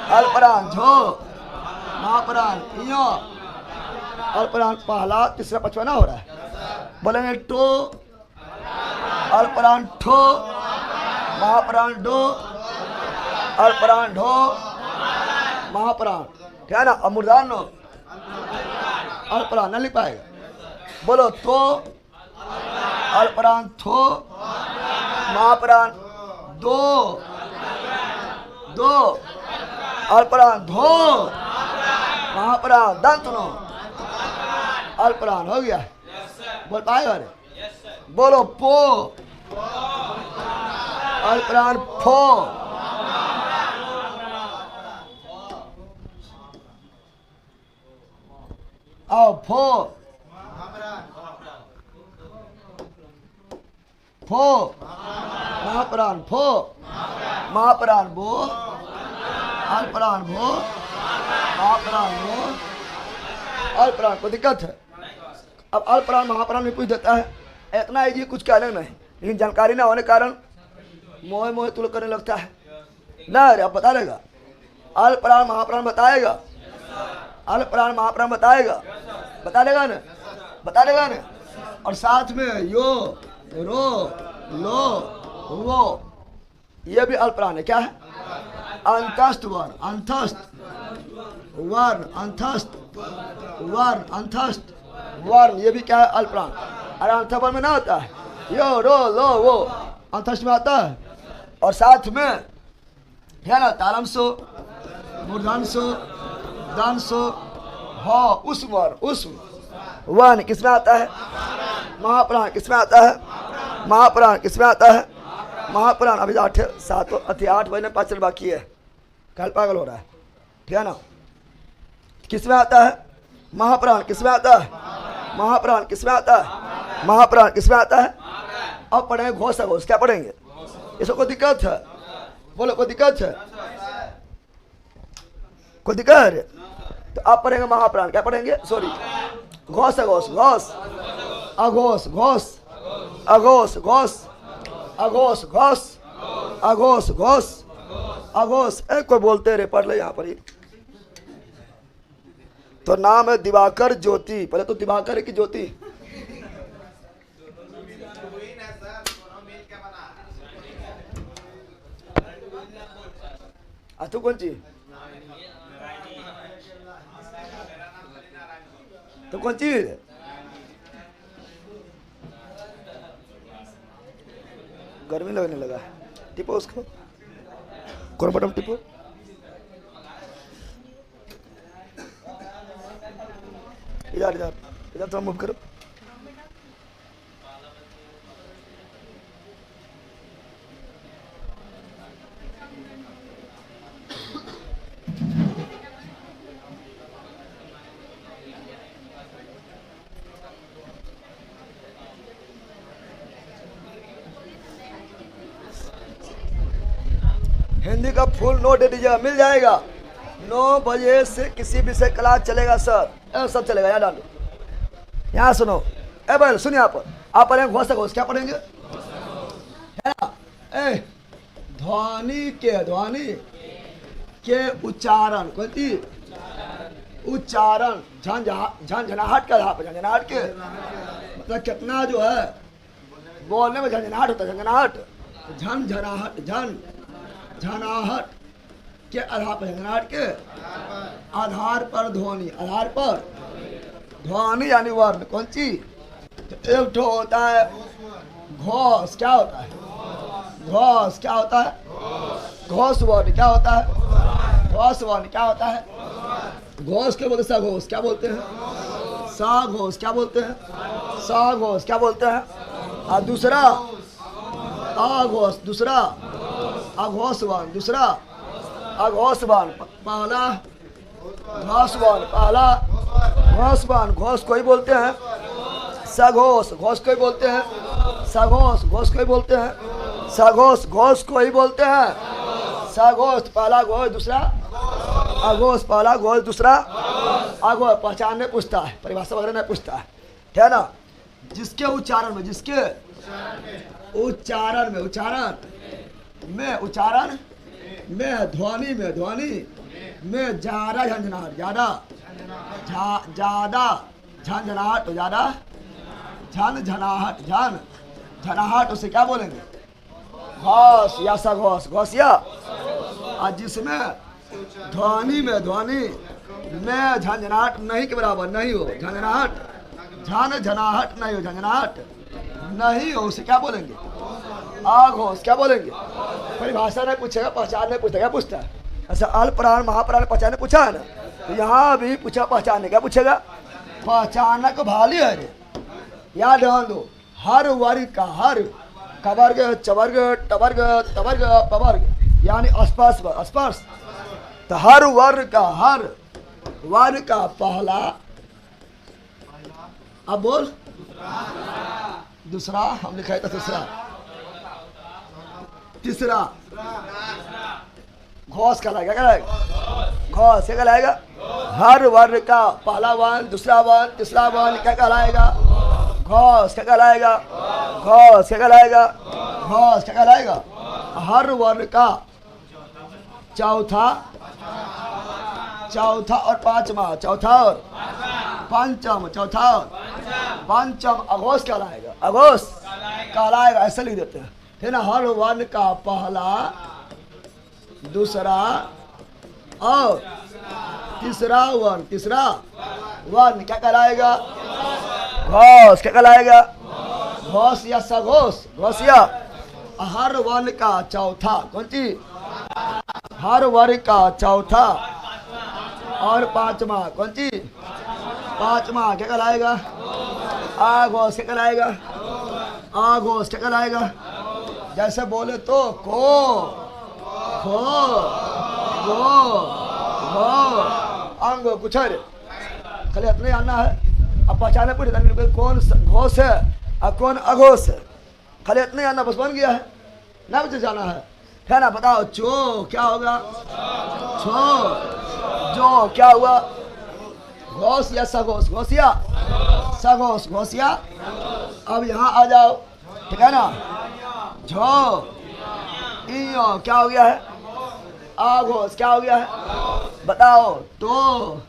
अल्पप्राण, झो महाप्राण, इयो अल्पप्राण। पहला, तीसरा, पचवाना हो रहा है। बोलेंगे टो अल्पप्राण, ठो महाप्राण, डो अल्पप्राण, ढो महाप्राण, क्या है ना। अमूर्धान अल्पप्राण न लिख पाएगा। बोलो तो अल्पप्राण, थो महाप्राण, दो दो अल्पप्राण, धो महाप्राण, दंत नो अल्पप्राण। हो गया, बोल पाएगा रे, बोलो। पो अल्पप्राण, फो आओ, फो फो महाप्राण, फो महाप्राण, भो अल्पप्राण, भो महाप्राण, भो अल्पप्राण। को दिक्कत है। अब अल्पप्राण महाप्राण में पूछ देता है, इतना ही कुछ कहने नहीं, लेकिन जानकारी ना होने कारण मोह मोह तुल करने लगता है ना। अरे अब बता देगा, अल्पप्राण महाप्राण बताएगा, अल्पप्राण महाप्राण बताएगा, बता देगा ना, बता देगा ना। और साथ में यो, रो, लो, वो, ये भी अल्पप्राण है। क्या है, अंतस्थ वर्ण, अंतस्थ वर्ण, अंतस्थ वर्ण, अंतस्थ वर्ण, ये भी क्या है, अल्पप्राण। अरे अंत वर्ण में ना होता है, यो, रो, लो, वो अंतस्थ में आता है। और साथ में है ना, तालमसो, मूर्धन्यसो, दंसो, हो, उस वर्ण, उस वर्ण किसमें आता है, महाप्राण। किसमें आता है, महाप्राण। किसमें आता है, महाप्राण। अभी 8 बजने 5 चल बाकी है, कल पागल हो रहा है, ठीक है ना। किसमें आता है, महाप्राण। किसमें आता है, महाप्राण। किसमें आता है, महाप्राण। किसमें आता है, अब पढ़ेंगे घोष घोष। क्या पढ़ेंगे, इसको कोई दिक्कत है, बोलो कोई दिक्कत है, कोई दिक्कत है। तो आप पढ़ेंगे महाप्राण। क्या पढ़ेंगे, सॉरी, घोष घोष, घोष अघोष, घोष अघोष, घोष अघोष, घोष अघोष, घोष अघोष। एक कोई बोलते रहे, पढ़ ले यहाँ पर ही। तो नाम है दिवाकर ज्योति। पहले तो दिवाकर की ज्योति, तू कौन सी, तो कौन चीज? गर्मी लगने लगा। टिपो उसको, कौन बटन टिपो। इधर इधर इधर थोड़ा मूव करो। हिंदी का फुल नोट दे दीजिएगा, मिल जाएगा। 9 बजे से किसी विषय क्लास चलेगा सर, सब चलेगा। यहाँ डालो, यहाँ सुनो। ए भाई सुनिए, आप पढ़ेंगे घोष घोष, क्या पढ़ेंगे? है ना? ध्वनि के उच्चारण, कौन सी उच्चारण? झंझनाहट का, झंझनाहट के मतलब कितना जो है बोलने में झंझनाहट होता है, झंझनाहट, झंझनाहट, झनाहट के आधार पर, झंझनाहट के आधार पर ध्वनि, आधार पर ध्वनि यानी वर्ण। कौन सी? एक तो होता है घोष, क्या होता है? घोष क्या होता है? घोष वर्ण क्या होता है? घोष वर्ण क्या होता है? घोष के बोलते सघोष, क्या बोलते हैं? सघोष क्या बोलते हैं? सघोष क्या बोलते हैं? और दूसरा अघोष, दूसरा अघोषवान, दूसरा अघोषवान। पहला घोषवान, पहला घोषवान, घोष को ही बोलते हैं सघोष, घोष को ही बोलते हैं सघोष, घोष को ही बोलते हैं सघोष, घोष को ही बोलते हैं सघोष। पहला घोष, दूसरा अघोष, पहला घोष, दूसरा अघोष। पहचान में पूछता है, परिभाषा वगैरह नहीं पूछता है, ठीक है ना? जिसके उच्चारण में, जिसके उच्चारण में, उच्चारण में ध्वनि में ज्यादा झंझनाहट, ज्यादा झंझनाहट, ज्यादा झंझनाहट, झनाहट, उसे क्या बोलेंगे? घोष या सघोष, घोष या। और जिसमें ध्वनि में झंझनाहट नहीं के बराबर नहीं हो, झंझनाहट नहीं हो, झंझनाहट नहीं हो, उसे क्या बोलेंगे? अघोष। क्या बोलेंगे? परिभाषा नहीं पूछेगा, पहचान नहीं पूछेगा, क्या पूछता है? ऐसा अल्पप्राण महाप्राण पहचान पूछा है ना, तो यहाँ भी पूछा पहचान, क्या पूछेगा? पहचान को भाली है रे, याद ध्यान दो। हर वर्ग का, हर कवर्ग, चवर्ग, टवर्ग, तवर्ग, पवर्ग यानी स्पर्श, स्पर्श। तो हर वर्ग का पहला, अब बोल दूसरा, हम लिखा था दूसरा, तीसरा घोष कहलाएगा, क्या कहलाएगा? घोष क्या कहलाएगा? हर वर्ग का पहला वर्ण, दूसरा वर्ण, तीसरा वर्ण क्या कहलाएगा? घोष। क्या कहलाएगा? घोष। क्या कहलाएगा? घोष। क्या कहलाएगा? हर वर्ग का चौथा और पांचवा, चौथा और पंचम, चौथा और पंचम अघोष कहलाएगा, अघोष कहलाएगा, ऐसे लिख देते हैं, है ना? हर वर्ण का पहला, दूसरा और तीसरा वर्ण क्या कहलाएगा? घोष। क्या कहलाएगा? घोष या सघोष, घोष या। हर वर्ण का चौथा, कौन सी? हर वर्ग का चौथा और पांचवा, कौन सी? पांचवा क्या कहलाएगा? अघोष। क्या कहलाएगा? अघोष। क्या कहलाएगा? जैसे बोले तो को, खो, गो, घो, अंग, कुछ है खाली इतना आना है। अब पहचाने पूरी कौन घोष है और कौन अघोष है, खाली इतना आना, बस बन गया है ना, मुझे जाना है ना? बताओ, चो क्या होगा? छो, जो क्या हुआ? घोष या सघोष? घोष या सघोष, घोष या। अब यहाँ आ जाओ, ठीक है ना? झो, इयो क्या हो गया है? अघोष। क्या हो गया है? बताओ, तो,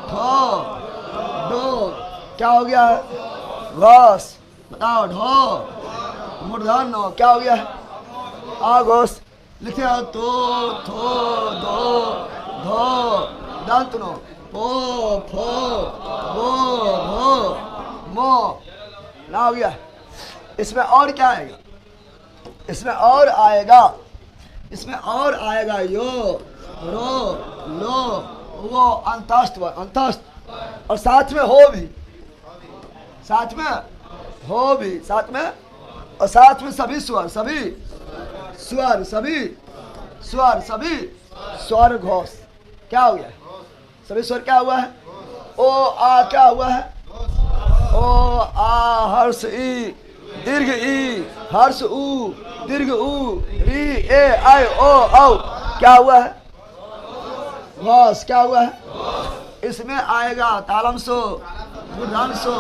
थो, दो क्या हो गया है? घोष। बताओ, ढो, मूर्धन्य क्या हो गया है? अघोष। लिखे हो, तो, थो, दो, धो, दंत नो, फो फो बो भो मो। ना हो गया। इसमें और क्या आएगा? इसमें और आएगा, इसमें और आएगा यो रो लो वो अंतस्थ अंतस्थ, और साथ में हो भी, साथ में हो भी, साथ में, और साथ में सभी स्वर, सभी स्वर, सभी स्वर, सभी स्वर घोष। क्या हो गया? सभी स्वर क्या हुआ है? ओ आ क्या हुआ है? ओ आ हर्ष ई दीर्घ ई हर्ष ऊ दीर्घ ऊ री ए आई ओ औ। क्या हुआ है? घोष। क्या हुआ है? इसमें आएगा तालम सो मूर्धन सो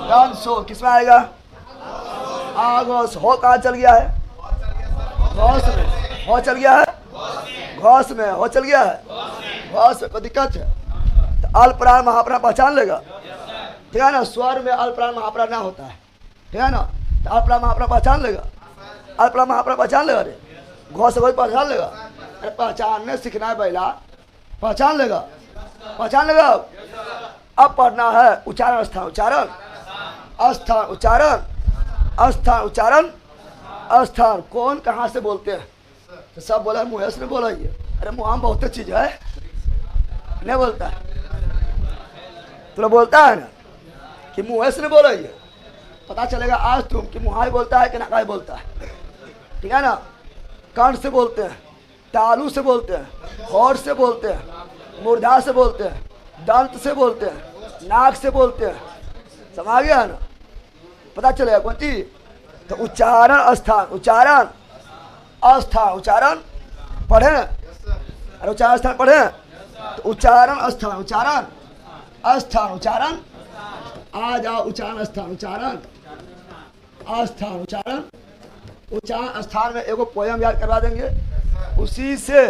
गान सो। किसमें आएगा? आघोष। हो कहाँ चल गया है? घोष में। हो चल गया है घोष में, हो चल गया है घोष में। कोई दिक्कत है? तो अल्पप्राण महाप्राण पहचान लेगा, ठीक है ना। स्वर में अल्पप्राण महाप्राण ना होता है, ठीक है ना। तो अल्पप्राण महाप्राण पहचान लेगा, अल्पप्राण महाप्राण पहचान लेगा। अरे घोष घोष पहचान लेगा। अरे पहचानने सीखना है पहला, पहचान लेगा, पहचान लेगा। अब पढ़ना है उच्चारण स्थान उच्चारण, अस्थान उच्चारण, अस्थान उच्चारण, अस्थान। कौन कहाँ से बोलते हैं? तो सब बोला मुँह से बोला ये। अरे मुँह में बहुत चीज है, नहीं बोलता है, तो बोलता है ना कि मुँह से बोला ये। पता चलेगा आज तुम कि मुँह बोलता है कि नाका बोलता है, ठीक है ना। कंठ से बोलते हैं, तालू से बोलते हैं, होठ से बोलते हैं, मूर्धा से बोलते हैं, दंत से बोलते हैं, नाक से बोलते हैं। समझ गया ना? पता चलेगा कौन चीज? तो उच्चारण स्थान उच्चारण, अस्थान उच्चारण पढ़े। अरे उच्चारण स्थान पढ़े तो उच्चारण स्थान उच्चारण, अस्थान उच्चारण। आ जाओ उच्चारण स्थान उच्चारण, अस्थान उच्चारण। उच्चारण स्थान में एगो पोयम याद करवा देंगे, उसी से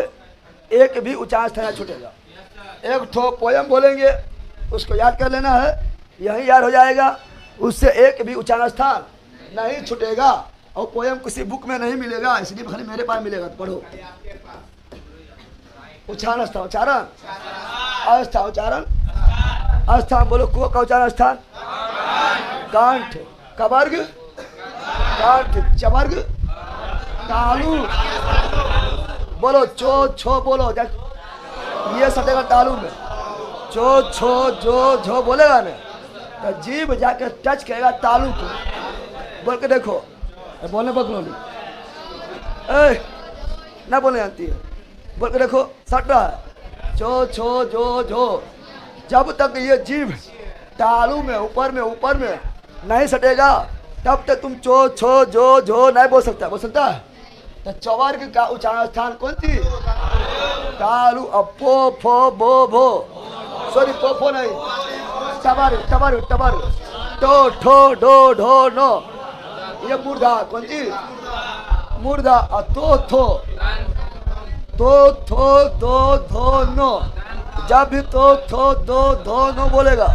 एक भी उच्चारण स्थान छूटेगा। एक ठो पोयम बोलेंगे, उसको याद कर लेना है, यही याद हो जाएगा। उससे एक भी उच्चारण स्थान नहीं छूटेगा। और पोयम किसी बुक में नहीं मिलेगा, इसलिए खाली मेरे पास मिलेगा, तो पढ़ो। उच्चारण स्थान उच्चारण, अस्थान उच्चारण, अस्थान बोलो। को का उच्चारण स्थान? कंठ। कवर्ग कंठ, चवर्ग तालु। बोलो चो छो बोलो, ये सटेगा तालु में। चो छो जो झो बोलेगा ना, तो जीभ जाके टच करेगा तालु को। बोल के देखो, बोलने बकलोली ना बोलने जानती है, बोल के देखो सट रहा है। चो छो जो झो। जब तक ये जीभ तालू में ऊपर में नहीं सटेगा, तब तक तुम चो छो जो झो नहीं बोल सकता। बोल सकता है? तो चवर्ग का उच्चारण स्थान कौन थी? तालू। अब पो फो बो भो, सॉरी पो फो नहीं, टबर टबर टबर, टो ठो डो ढो नो। ये मूर्धा कौन सी? मूर्धा। तो थो दो धो नो। जब भी तो थो दो धो नो बोलेगा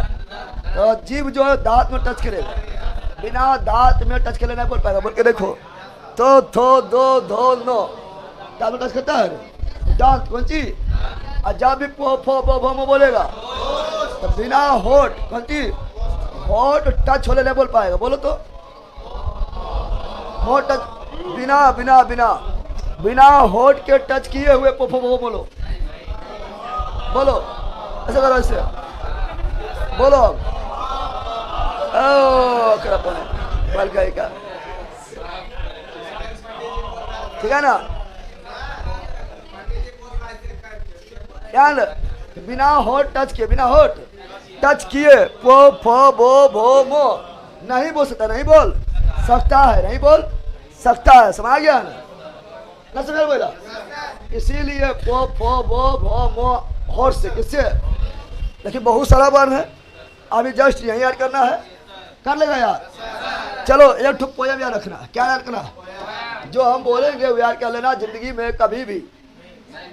तो जीभ जो है दांत में टच करेगा, बिना दांत में टच करे नहीं बोल पाएगा। बोल के देखो, तो थो दो धो नो, दांत में टच करता है दांत कौन सी? और जब भी पो फो बो भो बोलेगा तो बिना होठ कौन सी? होठ टच होले नहीं बोल पाएगा। बोलो तो होठ टच, बिना बिना बिना बिना होठ के टच किए हुए पो फो बो बोलो, बोलो ऐसे करो, ऐसे बोलो। बल गई का, ठीक है ना। ध्यान, बिना होठ टच किए, बिना होठ टच किए पो फो बो भो मो नहीं बोल सकता, नहीं बोल सकता है, नहीं बोल सकता है। समझ गया ना? समझ बोला। इसीलिए पो फो बो भो मो होठ से, किससे? लेकिन बहुत सारा वर्ण है, अभी जस्ट यही याद करना है, कर लेगा यार। चलो एक ठुक पोयम याद रखना। क्या याद करना? जो हम बोलेंगे वो याद कर लेना। जिंदगी में कभी भी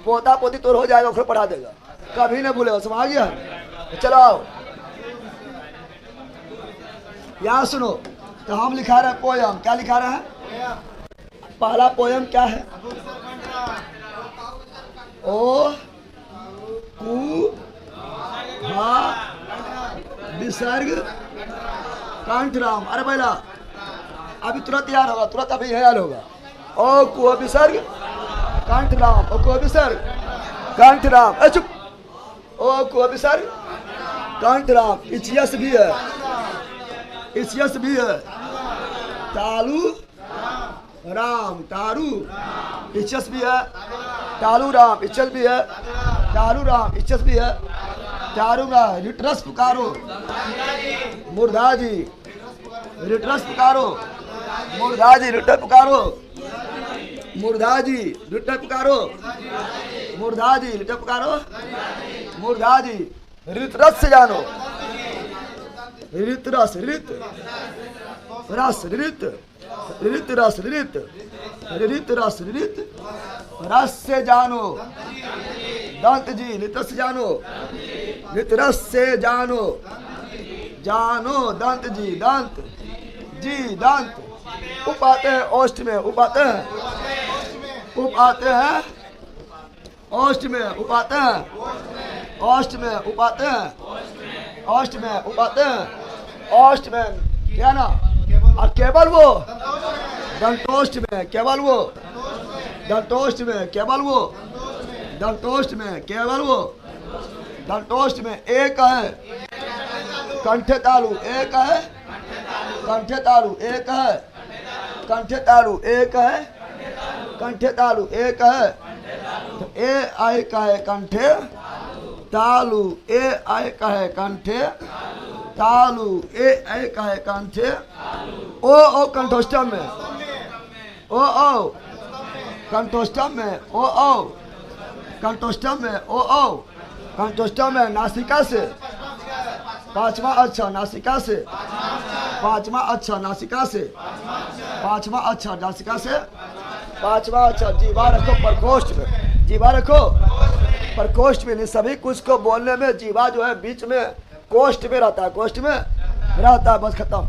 पोता पोती तो हो जाएगा, फिर पढ़ा देगा, कभी नहीं भूलेगा। समझ गया? चलो आओ यहाँ सुनो। तो हम लिखा रहे हैं पोयम। क्या लिखा रहे हैं? पहला पोयम क्या है? ओ कु विसर्ग कंठ राम। अरे पहला अभी तुरंत यार होगा, तुरंत अभी यार होगा। ओ को विसर्ग कंठ राम, ओ को विसर्ग कंठ राम। चुप। ओ को विसर्ग कंठ राम। इचयस भी है, इचयस भी है। तालु राम, तारू इचस भी है। तालू राम इचस भी है। तालू राम इचस भी है। तारू का रिटरस पुकारो मुर्दा जी, रिटरस पुकारो मुर्दा जी, रिटर पुकारो मुर्दा जी, रिटर पुकारो मुर्दा जी, रिटर पुकारो मुर्दा जी। रितरस से जानो, रितरस, रित रस, रित रित रस, रित रित रस, रित रस से जानो। दंत जी रितरस से जानो, रितरस से जानो, जानो दंत जी, दंत जी, दंत। उप आते हैं ओष्ठ में, उप आते हैं, उप आते हैं ओष्ठ में, उप आते हैं ओष्ठ में, उप आते हैं ओष्ठ में, उप आते हैं ओष्ठ में। क्या ना, और केवल वो दंतोष्ठ में, केवल वो दंतोष्ठ में, केवल वो दंतोष्ठ में, केवल वो दंतोष्ठ में। एक है कंठे तालु, एक है कंठे तालु, एक है कंठे तालु, एक है कंठे तालु, एक है। तो ए आय का है कंठे तालु, ए आय का है कंठे तालु, ए आय का है कंठे। ओ कंठोष्टम में, ओ कंठोष्टम में, ओ कंठोष्टम में, ओ कंठोष्टम में। नासिका से पांचवा अच्छा, नासिका से पांचवा अच्छा, नासिका से पांचवा अच्छा, नासिका से पांचवा अच्छा। जीवा रखो प्रकोष्ठ में, जीवा रखो प्रकोष्ठ में। नहीं सभी कुछ को बोलने में जीवा जो है बीच में कोष्ठ में रहता है, कोष्ठ में रहता है। बस खत्म,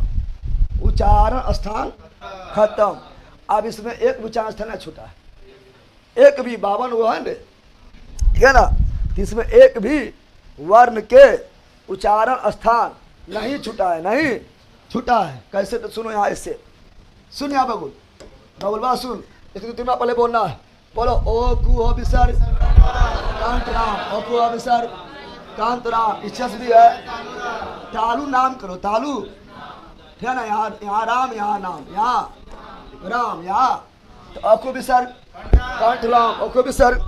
उच्चारण स्थान खत्म। अब इसमें एक उच्चारण स्थान नहीं छूटा है, एक भी 52 वो है, ठीक है ना। इसमें एक भी वर्ण के उच्चारण स्थान नहीं छूटा है, नहीं छूटा है। कैसे तो सुनो यहाँ, इससे सुन यहाँ बबुल, बबुल बात सुन। इसको तुम्हें पहले बोलना है, बोलो ओ कु हो विसर्ग कांत राम, ओ कु हो विसर्ग कांत राम। इच्छस भी है। तालु नाम करो, तालु, ठीक है ना। यहाँ राम, यहाँ नाम, यहाँ राम, यहाँ तो अको विसर्ग कांत राम, अको विसर्ग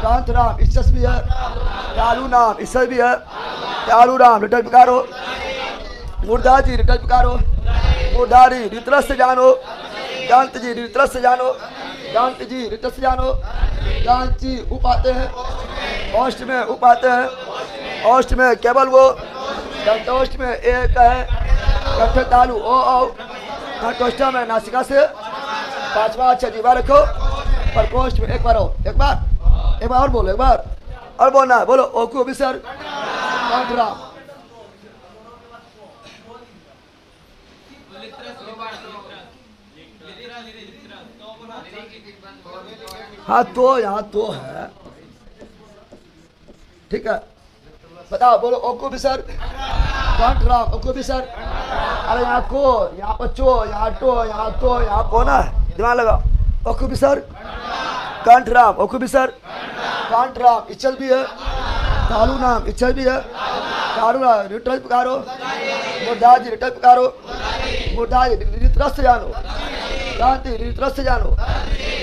कांत राम। इच्छस भी है। तालु नाम इच्छस भी है। तालु राम रिटल पुकारो मुर्दा जी, रिटल पुकारो मुर्दारी। रितरस से जानो, दंत जी रितरस से जानो, दंत जी रितरस से जानो। दंत जी उप आते हैं ओष्ठ में, उप आते हैं ओष्ठ में, केवल वो दंतोष्ठ में। एक है कंठ तालु, ओ कंठोष्ठ में, नासिका से पांचवा अच्छा। जीवा रखो प्रकोष्ठ में। एक बार हो, एक बार और बोलो, एक बार और बोलना है। बोलो ओ को विसर्ग कंठ राम। हाँ तो यहाँ तो है, ठीक है। बताओ, बोलो ओ को विसर्ग कंठ राम, ओ को विसर्ग। अरे यहाँ को, यहाँ पर चो, यहाँ टो, यहाँ तो, यहाँ को ना, दिमाग लगाओ। ओ को विसर्ग कंठ राम, ओ को विसर्ग कंठ राम। इच्छल भी है। तालु नाम इच्छल भी है। तालु नाम रिटल पुकारो मुर्दा जी, रिटल पुकारो मुर्दा जी। रितरस से जानो, शांति रितरस से जानो।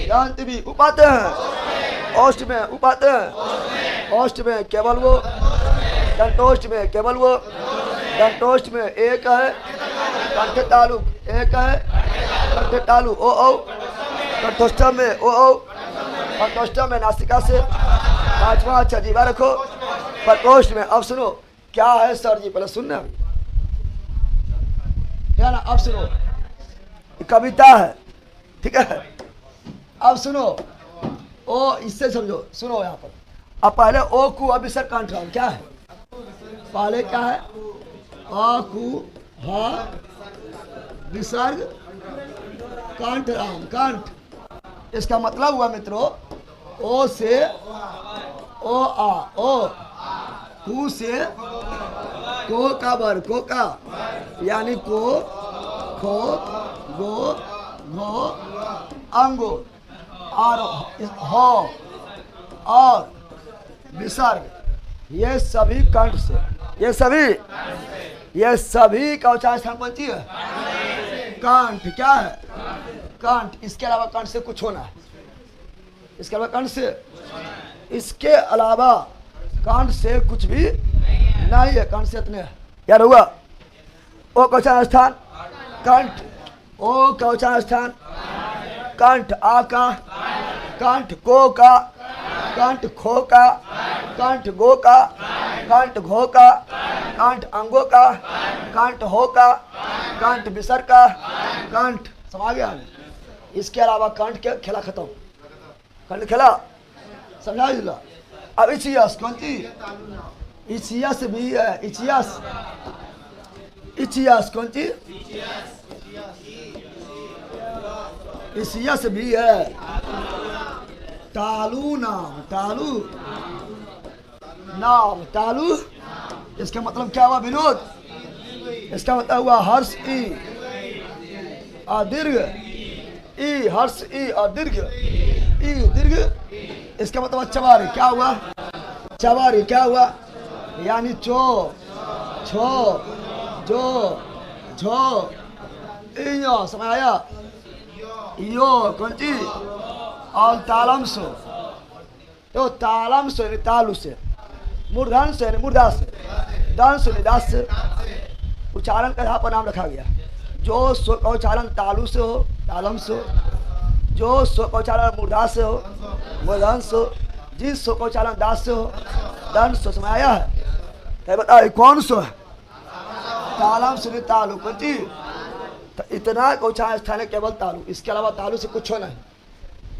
शांति भी उपाते हैं ओष्ठ में, उपाते हैं ओष्ठ में, केवल वो कंठोष्ठ में, केवल वो कंठोष्ठ में। एक है कंठ तालु, एक है कंठ तालु, ओ कंठोष्ठ में, ओ कंठोष्ठ में, नासिका से पांचवा अच्छा। जीवा रखो प्रकोष्ठ में। अब सुनो क्या है सर जी, पहले सुनना है ना। अब सुनो, कविता है, ठीक है। अब सुनो, ओ इससे समझो, सुनो यहाँ पर। अब पहले ओ कु अभिसर कंठ राम क्या है, पहले क्या है, आ कु हा विसर्ग कंठ राम, कंठ। इसका मतलब हुआ मित्रों, ओ से ओ आ, ओ, कु से को का बर, को का यानी को, खो, गो, घो, अंगो और हो और विसर्ग, ये सभी कंठ से, ये सभी का उच्चारण स्थान पहुंची है कंठ। क्या है कंठ? इसके अलावा कंठ से कुछ होना है, इसके अलावा कंठ से, इसके अलावा कंठ से कुछ भी नहीं है, कंठ से इतने यार हुआ। ओ का उच्चारण स्थान कंठ, ओ का उच्चारण स्थान कंठ, आ का कंठ, को का कंठ, खो का कंठ, गो का कंठ, घो का कंठ, अंगों का कंठ, हो का कंठ, विसर्ग का कंठ। समझ गया? इसके अलावा कंठ के खेला खत्म, कंठ खेला समझा दिला। अब इचियस कौन सी? इचियस भी है, इचियस, इचियस कौन सी? इचियस भी है। तालु नाम, तालु नाम, तालु इसका मतलब क्या हुआ विनोद? इसका मतलब हुआ हर्ष ई और दीर्घ, ई हर्ष ई और दीर्घ, ई दीर्घ। इसका मतलब चवारी, क्या हुआ? चवारी क्या हुआ? यानी चो, छो, जो, झो, इयो। समझ आया? यो कौन सी? और तालम सो, तो तालम सो यानी तालु से, मूर्धन से यानी मूर्धा से, दान से निदास से उच्चारण का यहाँ पर नाम रखा गया। जो स्व का उच्चारण तालु से हो तालम से हो, जो स्व का उच्चारण मूर्धा से हो मूर्धन से हो, जिस स्व का उच्चारण दास से हो दंड से। समझ आया है? तो बताओ कौन सो है? तालम से तालु कौन सी? तो इतना का उच्चारण स्थान है केवल तालु, इसके अलावा तालु से कुछ होना है।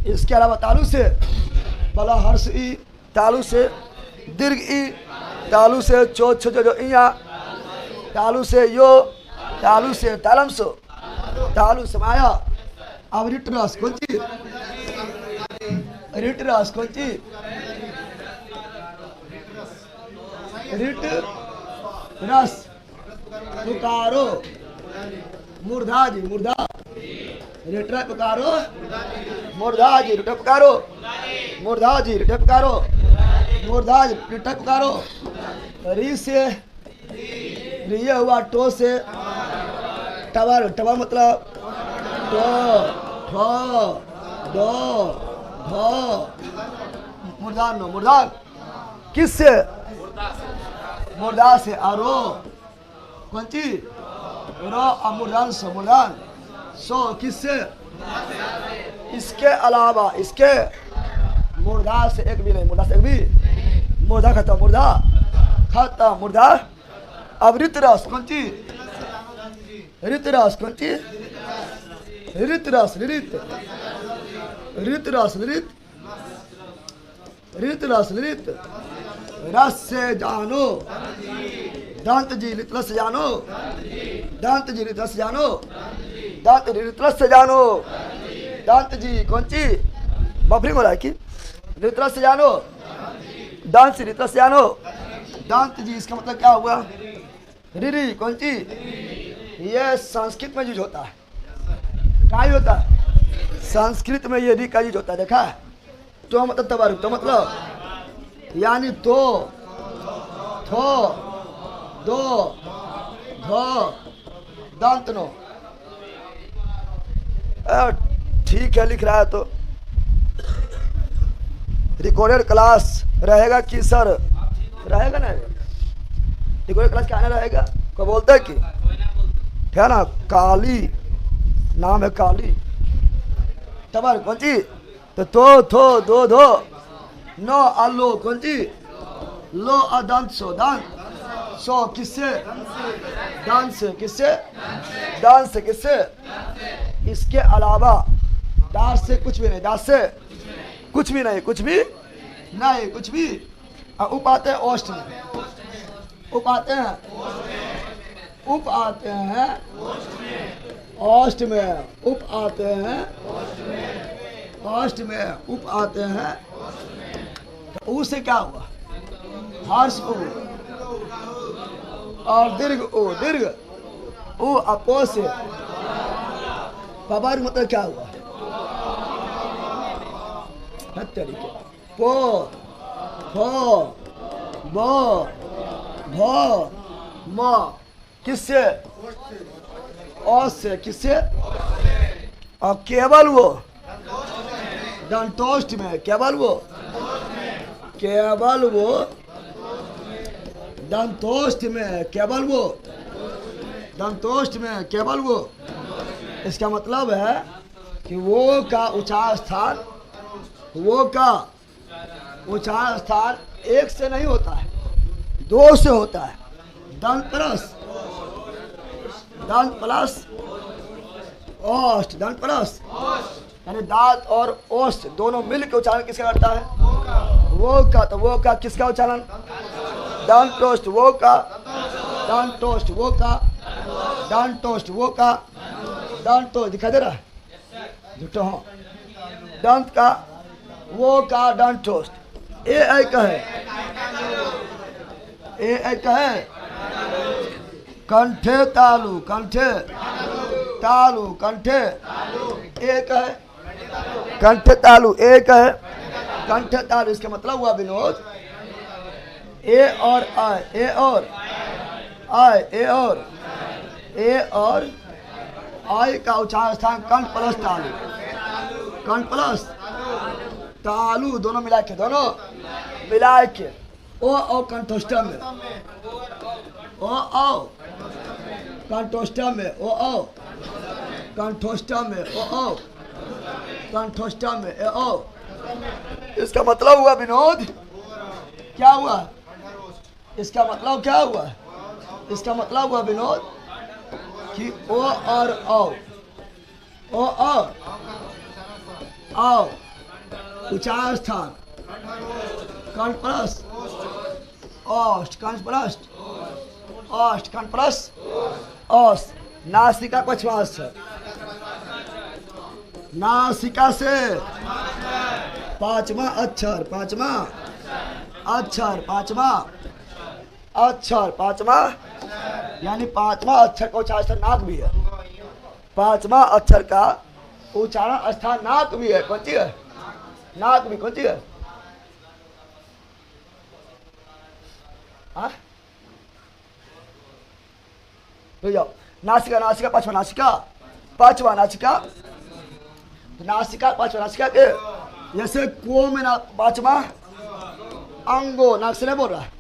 इसके अलावा तालु से बला हर्ष ई, तालु से दीर्घ ई, तालु से चो छो जो इया, तालु से यो, तालु से तालम सो, तालु समाया। अब रिट रस कौन सी? रिट रस कौन सी? रिट रस पुकारो, मूर्धा जी मूर्धा, रिट पुकारो मूर्धा जी, रिट पुकारो मूर्धा जी, रिट पुकारो मूर्धा जी, रिट पुकारो। री से रिय हुआ, टो से टवर, टवर मतलब टो, ठो, दो, धो, मूर्धान नो, मूर्धान किससे? मूर्धा से। आरो कौन सी? रो अमूर्धान सो, मूर्धान सो किससे? इसके अलावा, इसके मूर्धा से एक भी नहीं, मूर्धा से एक भी, मूर्धा खत्म, मूर्धा खत्म, मूर्धा। अब रितरस कौन सी? रितरस कौन सी? रितरस, रित, रितरस, रित, रितरस, रित, रस से जानो, दांत जी रितरस से जानो, दांत जी रितरस से जानो, दांत जी रितरस से जानो, दांत जी कौन सी? बफरिंग हो रहा है कि? रितरस से जानो, दांत से रितरस से जानो, दांत जी इसका मतलब क्या हुआ? रिरी कौन सी? ये संस्कृत में यूज होता है। क्या यूज होता है? संस्कृत में ये री का यूज होता है, देखा है? तो मतलब तबारू, तो मतलब यानी तो, थो, दो, धो, दांत नो। ठीक है, लिख रहा है तो रिकॉर्डेड क्लास रहेगा कि सर? रहेगा ना, रिकॉर्डेड क्लास क्या आना रहेगा? को बोलते है कि है ना, काली नाम है, काली तबर कौन सी? तो थो, दो, धो, नो आलो कौन सी? लो अदंत सो, दांत सो किससे? दांत से, किससे? दांत से, किससे? इसके अलावा दास से कुछ भी नहीं, दास से कुछ भी नहीं, कुछ भी नहीं, कुछ भी। उप आते हैं ओष्ठ में, उप आते हैं, उप आते हैं ओष्ठ में, उप आते हैं ओष्ठ में, उप आते हैं। तो ऊ से क्या हुआ? हर्ष ऊ, और दीर्घ ओ, दीर्घ ओ अपो से पबार मतलब क्या हुआ? तरीके पो फो बो भो म किससे? ओ से। किससे? और केवल वो दंतोष्ठ में, केवल वो दंतोष्ठ में, केवल वो दंतोष्ठ में, केवल वो। इसका मतलब है कि वो का उच्चार स्थान, वो का उच्चार स्थान एक से नहीं होता है, दो से होता है। दंत प्लस ओष्ठ, दंत प्लस यानी दांत और ओष्ठ दोनों मिलकर उच्चारण किसका करता है? वो का। तो वो का किसका उच्चारण? दंतोष्ठ वो का, दंतोष्ठ वो का, दंतोष्ठ वो का, दंतोष्ठ दिखाई दे रहा है? झूठो हो। दंत का वो का दंतोष्ठ। ए एक है, ए एक है कंठे तालु, कंठे तालु, कंठे एक है, कंठे तालु एक है, कंठे तालु। इसका मतलब हुआ विनोद ए और आय, ए और आय, ए और आय का उच्चारण स्थान कंठ प्लस तालु, कंठ प्लस तालु दोनों मिला के, दोनों मिला के ओ कंठोष्टम में, ओ कंठोष्टम में, ओ कंठोष्टम में, ओ कंठोष्टम में, ओ। इसका मतलब हुआ विनोद क्या हुआ? इसका मतलब क्या हुआ? इसका मतलब हुआ विनोद कि ओ और ओ उच्चारण स्थान कंठ प्लस ओष्ठ, कंठ प्लस ओष्ठ, कंठ प्लस ओष्ठ। नासिका पक्षवास है, नासिका से पांचवा अक्षर, पांचवा अक्षर, पांचवा अक्षर, पांचवा यानी पांचवा अक्षर का उच्चारण स्थान नाक भी है। पांचवा अक्षर का उच्चारण स्थान नाक भी है। कौन सी है? नाक भी। कौन सी है? तो जाओ नासिका, नासिका पांचवा, नासिका पांचवा, नासिका नासिका पांचवा, नासिका के जैसे को में ना पांचवा अंगो, नाक से नहीं बोल रहा है,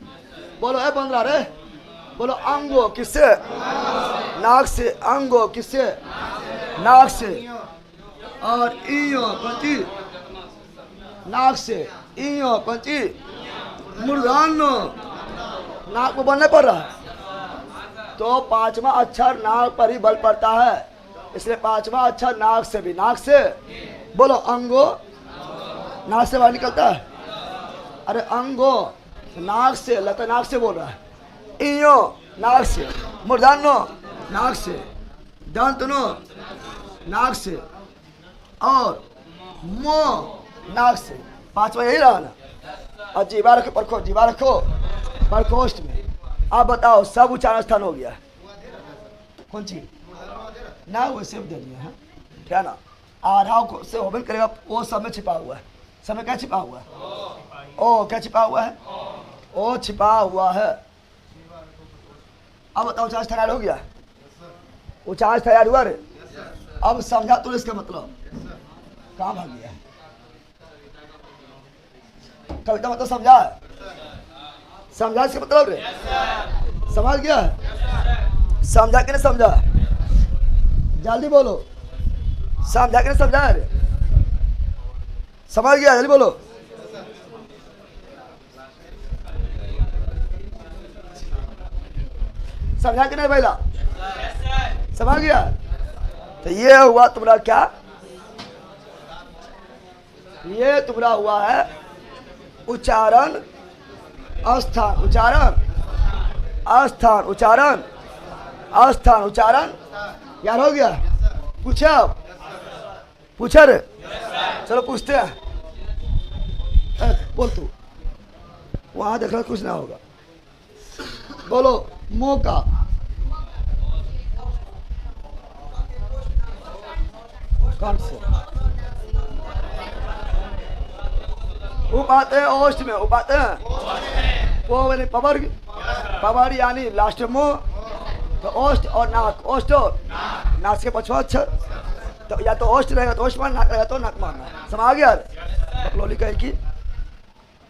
बोलो ए बन रहा रे, बोलो अंगो किससे? नाक से। अंगो किससे? नाक से। और इयो पंची नाक से, इयो पंची मूर्धान्य नाक में बनने पड़ रहा है। तो पांचवा अक्षर नाक पर ही बल पड़ता है, इसलिए पांचवा अक्षर नाक से भी, नाक से बोलो अंगो, नाक से बाहर निकलता है। अरे अंगो नाक से, लगता नाक से बोल रहा है। इयो नाक से, मूर्धान्यो नाक से, दंतनो नाक से और मो नाक से। पांचवा यही रहा ना। और जीवा रखो, परखो, जीवा रखो परकोष्ठ में। आप बताओ सब उच्चारण स्थान हो गया। कौन चीज ना वो सिर्फ दे दिया है क्या ना? आधा से होबन करेगा, वो सब में छिपा हुआ है। सब में क्या छिपा हुआ है? ओ क्या छिपा हुआ है? ओ छिपा हुआ है। अब बताओ उच्चारण तैयार हो गया? उच्चारण तैयार हुआ रे? अब समझा तो इसका मतलब कहाँ भाग गया? कविता मतलब समझा है? समझा इसका मतलब रे? समझ गया? समझा कि नहीं समझा? जल्दी बोलो, समझा कि नहीं समझा रे? समझ गया? जल्दी बोलो। समझा कि नहीं भैया? समझ गया? तो ये हुआ तुम्हारा क्या? ये तुम्हारा हुआ है उच्चारण अस्थान, उच्चारण अस्थान, उच्चारण अस्थान, उच्चारण। यार हो गया? पूछे आप? पूछा रे? चलो पूछते हैं। बोल तू, वहां देखना कुछ ना होगा। बोलो मौका, कौन से उपाते हैं ओस्ट में, उपाते हैं वो मैंने पवर, पवर यानी लास्ट मुंह, तो ओस्ट और नाक, ओस्ट और नाक के पछुआ अक्षर, तो या तो ओस्ट रहेगा तो ओस्ट मारना, नाक रहेगा तो नाक मारना। समझ गया? बकलोली कहे की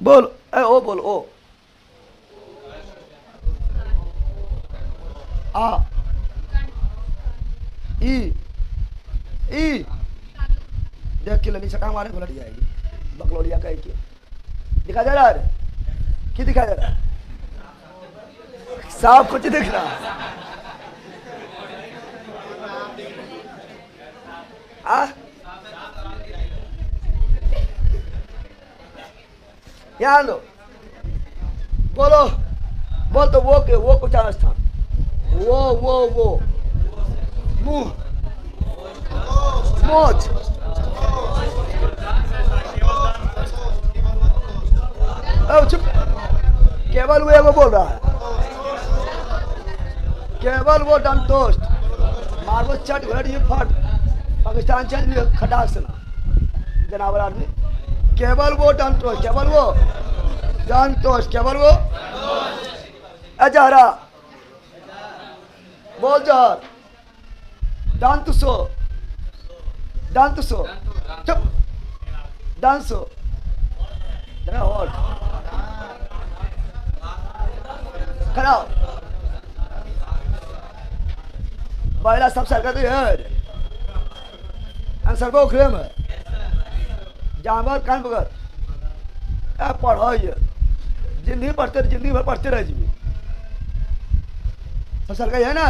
बोल ए ओ, बोल ओ आ ई ई देख के लड़ी छटा मारे घुलट जाएगी। बकलोलिया कहे की दिखा जा रहा है, क्या दिखा जा रहा है? साफ कुछ दिख रहा है। यहाँ लो, बोलो बोल तो वो के वो कुछ स्थान, वो मुंह, मोच, चुप, केवल वो बोल रहा है, केवल वो डंटोस्ट मारवो चट घुलट ये फट पाकिस्तान चल खटाक से ना जनावर आदमी, केवल वो डंटोस्ट, केवल वो डंटोस्ट, केवल वो अजहरा बोल जहर डांतुसो, डांतुसो चुप, डांसो और खड़ा पहला सब सरकार तो है आंसर को उखड़े में जानवर कान बगर पढ़ो ये जिंदगी पढ़ते, जिंदगी भर पढ़ते रह जी। सब सरकार है ना,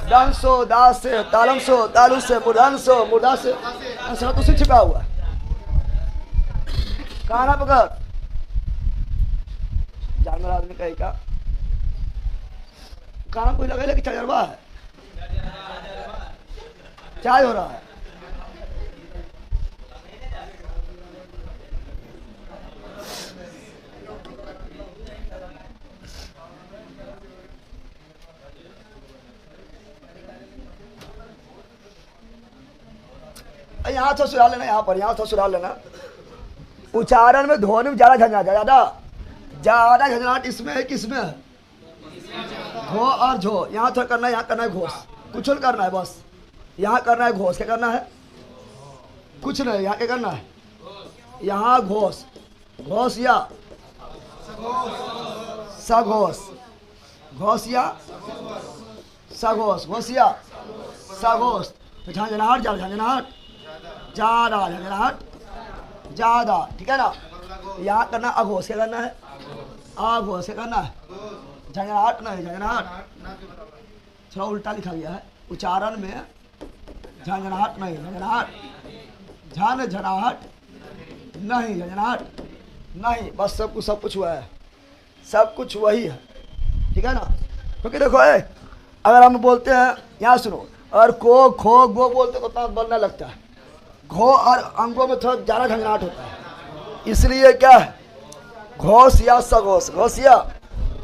डांसो दास से, तालम सो, तालू से, मुर्दान सो, मुर्दा से, आंसर तो उसी छिपा हुआ काना पकड़। जानवर आदमी कहे का काना कोई लगे लेकिन तजर्बा है, चाय हो रहा है। यहाँ तो सुरा लेना, यहाँ पर यहाँ तो सुरा लेना। उच्चारण में ध्वनि में ज्यादा झंझाट, ज्यादा झंझाट इसमें है, किसमें है? घो और झो। यहाँ तो करना है, यहाँ करना है घोष, कुछ नहीं करना है, बस यहाँ करना है घोष। क्या करना है? कुछ नहीं, यहाँ क्या करना है? यहाँ घोष, घोष या सघोष, घोष या सघोष, घोष या सघोष। तो झंझनाहट, झंझनाहट, ज्यादा झंझनाहट, ज्यादा, ठीक है ना। यहाँ करना अघोष, क्या करना है? अघोष, क्या करना है? झंझनाहट नहीं, झंझनाहट थोड़ा उल्टा लिखा गया है उच्चारण में, झंझनाहट नहीं, झंझनाहट, झंझनाहट नहीं, झंझनाहट नहीं, बस सब कुछ हुआ है, सब कुछ वही है, ठीक है ना। क्योंकि देखो अगर हम बोलते हैं, यहाँ सुनो, और को खो गो बोलते तो उतना बनने लगता है, घो और अंगों में थोड़ा ज़्यादा झंझनाहट होता है, इसलिए क्या है? घोष या सघोष, घोष या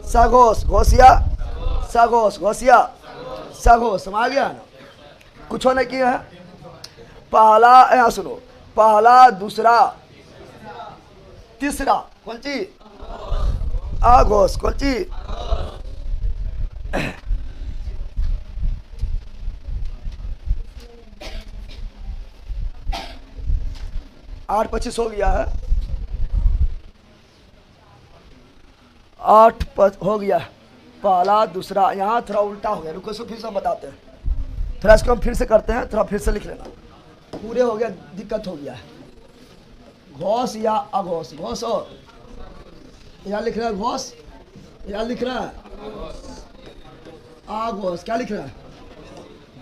सघोष, घोष या सघोष, घोष या सघोष। समझ गया ना? कुछ होने की है। पहला, यहाँ सुनो, पहला, दूसरा, तीसरा, कौन सी? अघोष, कौन सी? 8:25 हो गया है, 8 हो गया। पहला, दूसरा, यहाँ थोड़ा उल्टा हो गया, रुको इसको फिर से बताते हैं, थोड़ा इसको हम फिर से करते हैं, थोड़ा फिर से लिख लेना, पूरे हो गया, दिक्कत हो गया है। घोष या अघोष, घोष और यहाँ लिख रहा है घोष, यहाँ लिख रहा है अघोष, क्या लिख रहा है?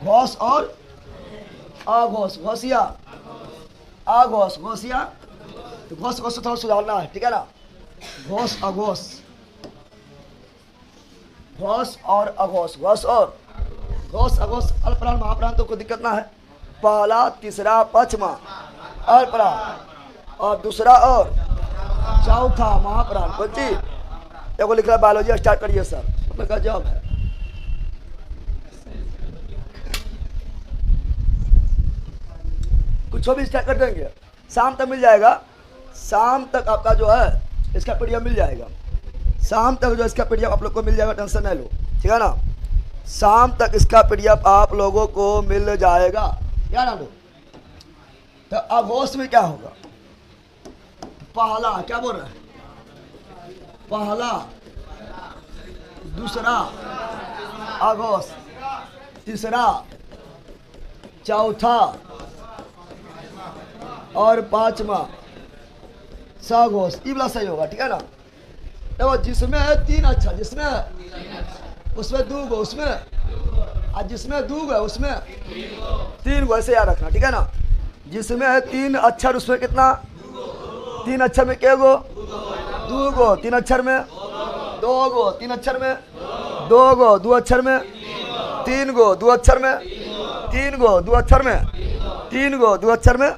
घोष और अघोष, घोषिया अघोष, घोषिया, तो घोष घोष थोड़ा सुधारना है, ठीक है ना। घोष अघोष, घोष और अघोष, घोष और घोष अघोष, अल्पराण महाप्राण तो कोई दिक्कत ना है। पहला, तीसरा, पांचवा अल्पराण और दूसरा और चौथा महाप्राण। बच्ची एगो लिख रहा है बायोलॉजी, स्टार्ट करिए सर, मैं कहा जॉब है। कुछ भी स्टार्ट कर देंगे, शाम तक मिल जाएगा। शाम तक आपका जो है इसका पीडीएफ मिल जाएगा। शाम तक जो इसका पीडीएफ आप लोग को मिल जाएगा, टेंशन नहीं लो, ठीक है ना। शाम तक इसका पीडीएफ आप लोगों को मिल जाएगा, क्या ना लो। तो अगस्त में क्या होगा? पहला, क्या बोल रहे हैं? पहला, दूसरा अगस्त, तीसरा, चौथा और पांचवा अगस्त, ये वाला सही होगा, ठीक है ना। देखो जिसमें है 3 अक्षर, जिसमें उसमें 2 गो, उसमें और जिसमें 2 गो उसमें 3 गो, ऐसे याद रखना, ठीक है ना। जिसमें है 3 अक्षर उसमें कितना? 3 अक्षर में क्या गो? 2 गो। 3 अक्षर में 2 गो। 3 अक्षर में 2 गो। 2 अक्षर में 3 गो। 2 अक्षर में 3 गो। 2 अक्षर में 3 गो। 2 अक्षर में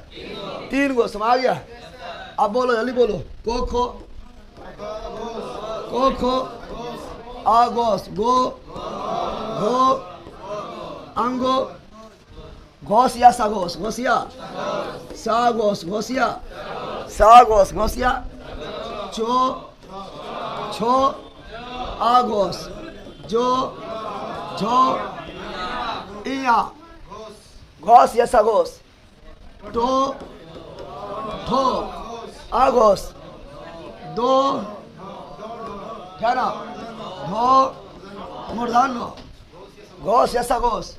3 गो। समझ गया? अब बोलो, जल्दी बोलो। को खो, को खो, आगोस, गो, घो, अंगो, घोसिया, सागोस, घोसिया, सागोस, घोसिया, सागोस, घोसिया, चो, छो, आगोस, जो, झो, इया, घोसिया, सागोस, टो, ठो, आगोस, दो, क्या ना, घो, मूर्धन्य, घोस या सागोस,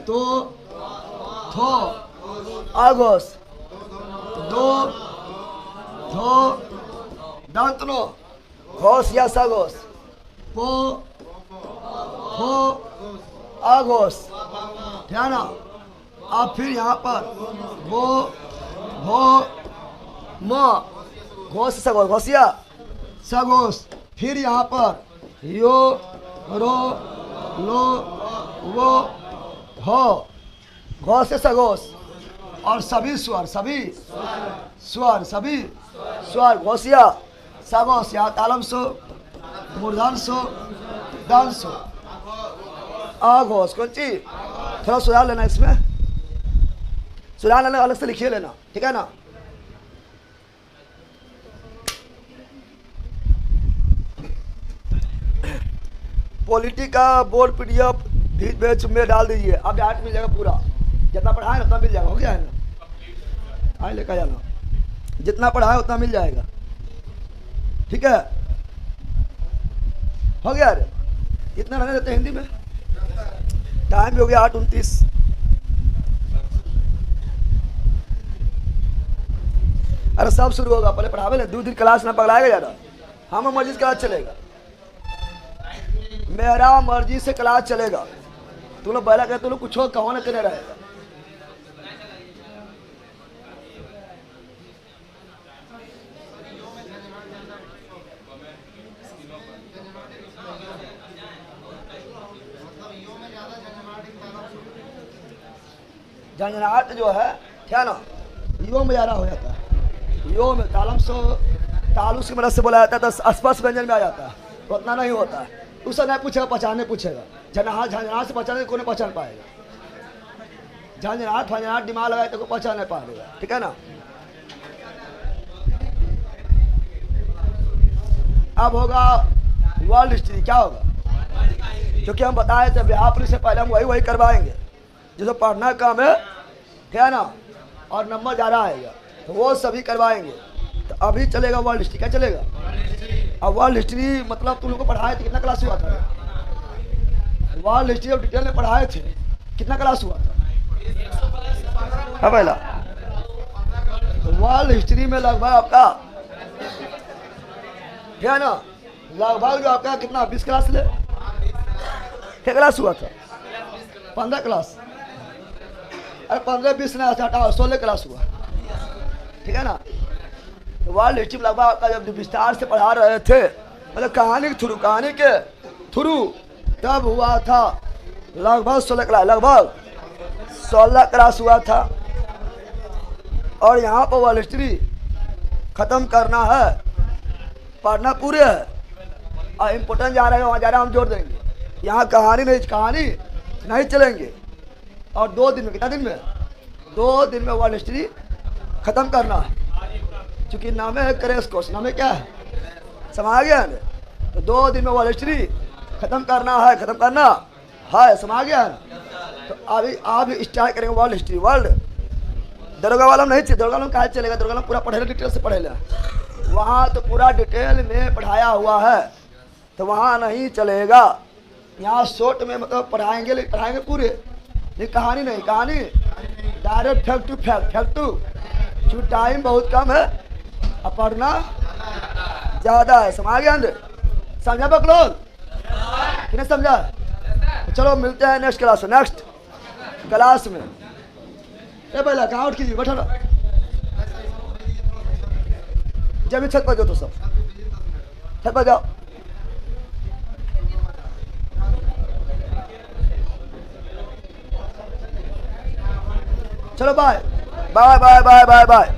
तो, थो, आगोस, दो, थो, दंतनो, घोस या सागोस, पो, हो, आगोस, ध्यान। अब फिर यहाँ पर वो, भो, म, घोस सगोस, घोसिया सगोस। फिर यहाँ पर यो, रो, लो, वो, हो, घोस से सगोस। और सभी स्वर, सभी स्वर, सभी स्वर, घोसिया सगोस। यहाँ तालम सो, मूर्धन सो, दन सो, आघोस। कौन चीज? थोड़ा सुधार लेना इसमें, सुधार लेना, अलग से लिखिए लेना, ठीक है ना। पॉलिटी का बोर्ड पीडीएफ भी बैच में डाल दीजिए। अब डायरेक्ट मिल जाएगा पूरा, जितना पढ़ा है उतना मिल जाएगा। हो गया है ना? आए लेकर जाना, जितना पढ़ा है उतना मिल जाएगा, ठीक है। हो गया? अरे इतना रहने देते हिंदी में। टाइम भी हो गया 8:29। अरे सब शुरू होगा, पहले पढ़ावे ले। 2 दिन क्लास ना पकड़ाएगा ज़्यादा, हम मर्जी से क्लास चलेगा, मेरा मर्जी से क्लास चलेगा। तुम लोग पहला कहते, तुम लोग कुछ कहो ना करे रहेगा। झंझनाहट जो है, क्या ना, यो में ज़्यादा हो जाता है। यो में तालम सो, तालुस की मदद से बोला जाता है, तो स्पर्श व्यंजन में आ जाता है, तो उतना नहीं होता है। उससे नहीं पूछेगा, पहचानने पूछेगा। झंझनाहट से पहचाने को नहीं पहचान पाएगा। झंझनाहट फंझनाहट दिमाग लगाए तो पहचान नहीं पाएगा, ठीक है ना। अब होगा वर्ल्ड हिस्ट्री। क्या होगा? क्योंकि हम बताए थे बिहार पुलिस से पहले हम वही करवाएंगे, जो पढ़ना कम है, क्या ना, और नंबर ज़्यादा आएगा, तो वो सभी करवाएंगे। तो अभी चलेगा वर्ल्ड हिस्ट्री। क्या चलेगा? अब वर्ल्ड हिस्ट्री मतलब तुम लोग को पढ़ाए थे, कितना क्लास हुआ था? वर्ल्ड हिस्ट्री जब डिटेल में पढ़ाए थे, कितना क्लास हुआ था? हाँ पहला। तो वर्ल्ड हिस्ट्री में लगभग आपका, क्या ना, लगभग जो आपका कितना 20 क्लास ले, क्या क्लास हुआ था? 15 क्लास। अरे 15-20 नहीं, 16 क्लास हुआ, ठीक है ना। वर्ल्ड हिस्ट्री लगभग आपका जब विस्तार से पढ़ा रहे थे, मतलब कहानी के थ्रू तब हुआ था लगभग 16 क्लास हुआ था। और यहाँ पर वर्ल्ड हिस्ट्री ख़त्म करना है, पढ़ना पूरे है, और इम्पोर्टेंट जा रहा है वहाँ ज़्यादा हम जोड़ देंगे। यहाँ कहानी नहीं चलेंगे। और 2 दिन में, कितना दिन में? 2 दिन में वर्ल्ड हिस्ट्री खत्म करना है, क्योंकि नाम है क्रैश कोर्स, नाम है क्या है, समझ गया ना? तो 2 दिन में वर्ल्ड हिस्ट्री खत्म करना है, समझ गया ना? तो अभी आप स्टार्ट करेंगे वर्ल्ड हिस्ट्री। वर्ल्ड दरोगा वाला नहीं चाहिए, दरोगा वाला कहाँ चलेगा, दरोगा वाला पूरा पढ़ेगा, डिटेल से पढ़ेगा, वहाँ तो पूरा डिटेल में पढ़ाया हुआ है, तो वहाँ नहीं चलेगा। यहाँ शॉर्ट में मतलब पढ़ाएंगे, लेकिन पढ़ाएंगे पूरे, ये कहानी नहीं, कहानी डायरेक्ट फैक्ट टू क्योंकि टाइम बहुत कम है और पढ़ना ज़्यादा है, समझ गया? समझा बकलोल कि नहीं समझा? चलो मिलते हैं नेक्स्ट क्लास में। ए पहला कहाँ उठ कीजिए, बैठो ना, जब छत पर जाओ तो सब छत पर जाओ। चलो bye bye bye bye bye bye.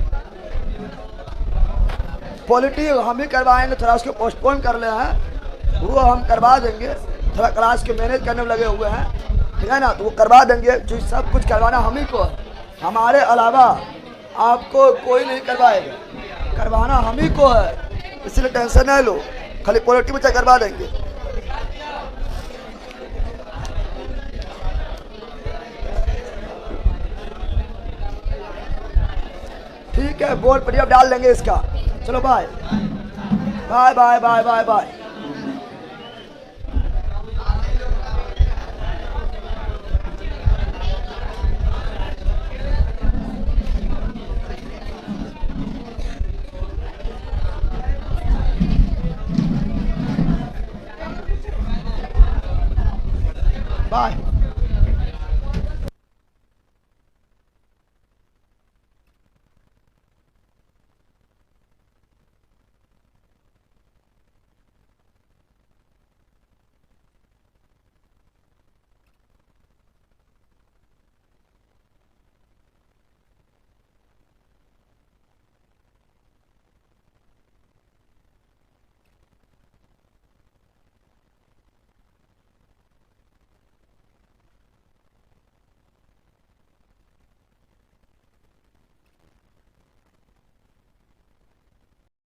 Polity हम ही करवाएंगे, थोड़ा उसको पोस्टपोन कर ले हैं, वो हम करवा देंगे, थोड़ा क्लास के मैनेज करने में लगे हुए हैं, ठीक है ना? तो वो करवा देंगे, जो सब कुछ करवाना हम ही को है, हमारे अलावा आपको कोई नहीं करवाएगा, करवाना हम ही को है, इसलिए टेंशन नहीं लो, खाली पॉलिटी बच्चा करवा देंगे। ठीक है, बोर्ड पर अब डाल देंगे इसका। चलो bye bye bye bye bye bye.